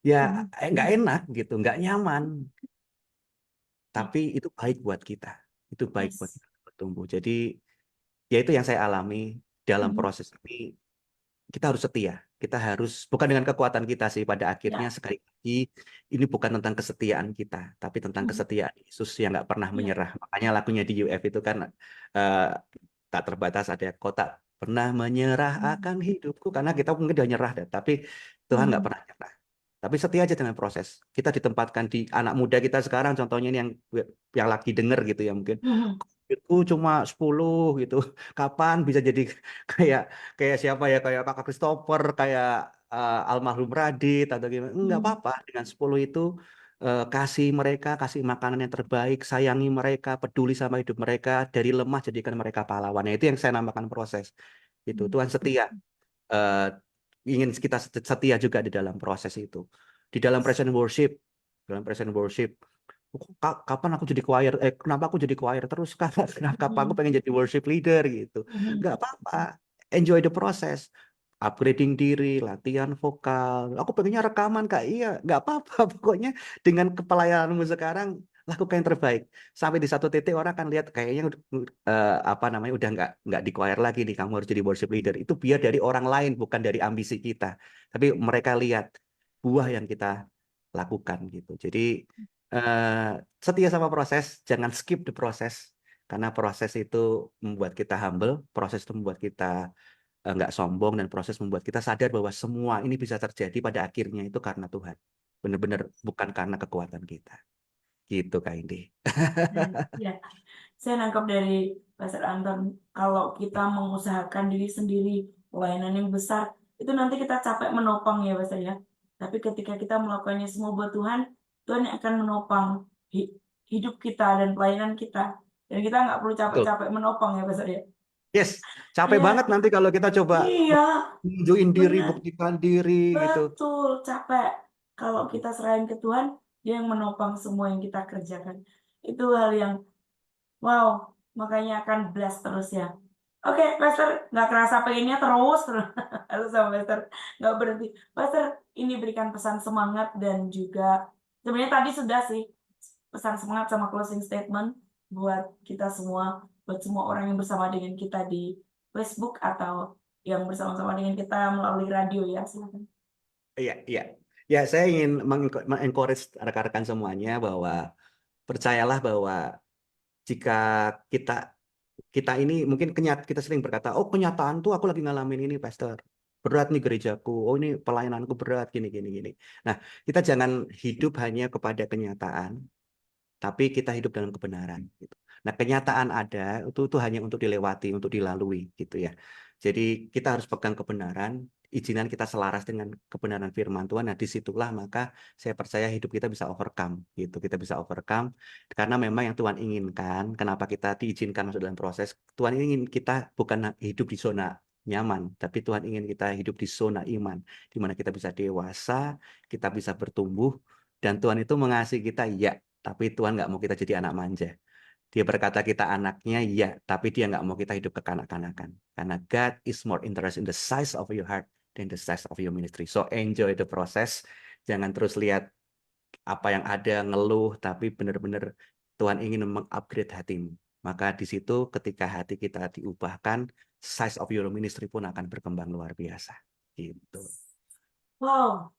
ya Mhm. nggak enak gitu, nggak nyaman. Ya. Tapi itu baik buat kita. Itu baik buat Yes. kita bertumbuh. Jadi ya itu yang saya alami dalam Mhm. proses ini. Kita harus setia. Kita harus bukan dengan kekuatan kita sih pada akhirnya Ya. sekali lagi ini bukan tentang kesetiaan kita, tapi tentang Mhm. kesetiaan Yesus yang nggak pernah Ya. menyerah. Makanya lagunya di UF itu kan eh, tak terbatas ada kau tak pernah menyerah Mhm. akan hidupku karena kita mungkin udah nyerah deh, tapi Tuhan nggak Mhm. pernah nyerah. Tapi setia aja dengan proses. Kita ditempatkan di anak muda kita sekarang, contohnya ini yang lagi denger gitu ya mungkin. Mhm. Itu cuma 10 gitu. Kapan bisa jadi kayak kayak siapa ya kayak Kakak Christopher, kayak almarhum Radit atau gimana. Enggak Mhm. apa-apa dengan 10 itu kasih mereka, kasih makanan yang terbaik, sayangi mereka, peduli sama hidup mereka, dari lemah jadikan mereka pahlawan. Nah, itu yang saya namakan proses. Itu Mhm. Tuhan setia eh, ingin kita setia juga di dalam proses itu. Di dalam Yes. present worship, dalam present worship, kapan aku jadi choir? Kenapa aku jadi choir terus? Kenapa aku Mhm. pengen jadi worship leader gitu? Mhm. Nggak apa-apa. Enjoy the process. Upgrading diri, latihan vokal. Aku pengennya rekaman kak. Iya, nggak apa-apa. Pokoknya dengan kepelayananmu sekarang lakukan yang terbaik. Sampai di satu titik orang akan lihat kayaknya apa namanya udah nggak di choir lagi nih. Kamu harus jadi worship leader. Itu biar dari orang lain bukan dari ambisi kita. Tapi mereka lihat buah yang kita lakukan gitu. Jadi eh, setia sama proses, jangan skip the proses karena proses itu membuat kita humble, proses itu membuat kita nggak sombong dan proses membuat kita sadar bahwa semua ini bisa terjadi pada akhirnya itu karena Tuhan, benar-benar bukan karena kekuatan kita. Gitu Kak Indi. Ya, saya nangkap dari Pastor Anton, kalau kita mengusahakan diri sendiri, pelayanan yang besar, itu nanti kita capek menopang ya Pastor ya. Tapi ketika kita melakukannya semua buat Tuhan, Tuhan yang akan menopang hidup kita dan pelayanan kita. Dan kita nggak perlu Betul. capek-capek menopang ya Pastor ya. Yes, capek Iya, banget nanti kalau kita coba iya, nunjukin diri, benar. buktikan diri gitu. Betul, capek. Kalau kita serahin ke Tuhan, Dia yang menopang semua yang kita kerjakan. Itu hal yang wow, makanya akan blast terus ya. Oke, Pastor, nggak kerasa pengennya terus. Halo sama Pastor, nggak berhenti. Pastor, ini berikan pesan semangat dan juga sebenarnya tadi sudah sih pesan semangat sama closing statement buat kita semua, buat semua orang yang bersama dengan kita di Facebook atau yang bersama-sama dengan kita melalui radio ya, silakan. Iya, iya. Ya, saya ingin mengencourage rekan-rekan semuanya bahwa percayalah bahwa jika kita kita ini mungkin kita sering berkata, oh kenyataan tuh aku lagi ngalamin ini, Pastor. Berat nih gerejaku. Oh ini pelayananku berat, gini, gini, gini. Nah, kita jangan hidup hanya kepada kenyataan, tapi kita hidup dalam kebenaran. Gitu. Nah, kenyataan ada itu hanya untuk dilewati, untuk dilalui, gitu ya. Jadi kita harus pegang kebenaran, izinan kita selaras dengan kebenaran firman Tuhan. Nah, disitulah maka saya percaya hidup kita bisa overcome, gitu. Kita bisa overcome karena memang yang Tuhan inginkan. Kenapa kita diizinkan masuk dalam proses? Tuhan ingin kita bukan hidup di zona nyaman, tapi Tuhan ingin kita hidup di zona iman, di mana kita bisa dewasa, kita bisa bertumbuh, dan Tuhan itu mengasihi kita, ya. Tapi Tuhan nggak mau kita jadi anak manja. Dia berkata kita anaknya, ya. Tapi dia nggak mau kita hidup kekanak-kanakan. Karena God is more interested in the size of your heart than the size of your ministry. So enjoy the process. Jangan terus lihat apa yang ada, ngeluh. Tapi benar-benar Tuhan ingin mengupgrade hatimu. Maka di situ ketika hati kita diubahkan, size of your ministry pun akan berkembang luar biasa. Gitu. Wow,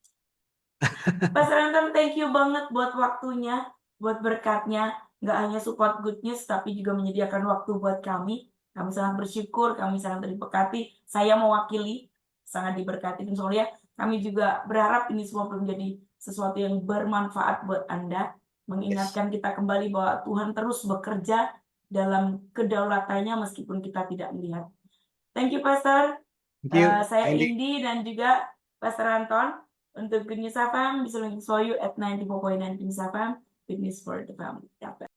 Pastor Anton, thank you banget buat waktunya, buat berkatnya. Nggak hanya support good news, tapi juga menyediakan waktu buat kami. Kami sangat bersyukur, kami sangat diberkati. Saya mewakili, sangat diberkati. Dan soalnya kami juga berharap ini semua menjadi sesuatu yang bermanfaat buat Anda. Mengingatkan kita kembali bahwa Tuhan terus bekerja dalam kedaulatannya meskipun kita tidak melihat. Thank you, Pastor. Thank you, Saya Andy. Indi dan juga Pastor Anton. Untuk Good News FM, bisa looking for you at 94.9 Good News FM, Good News for the family.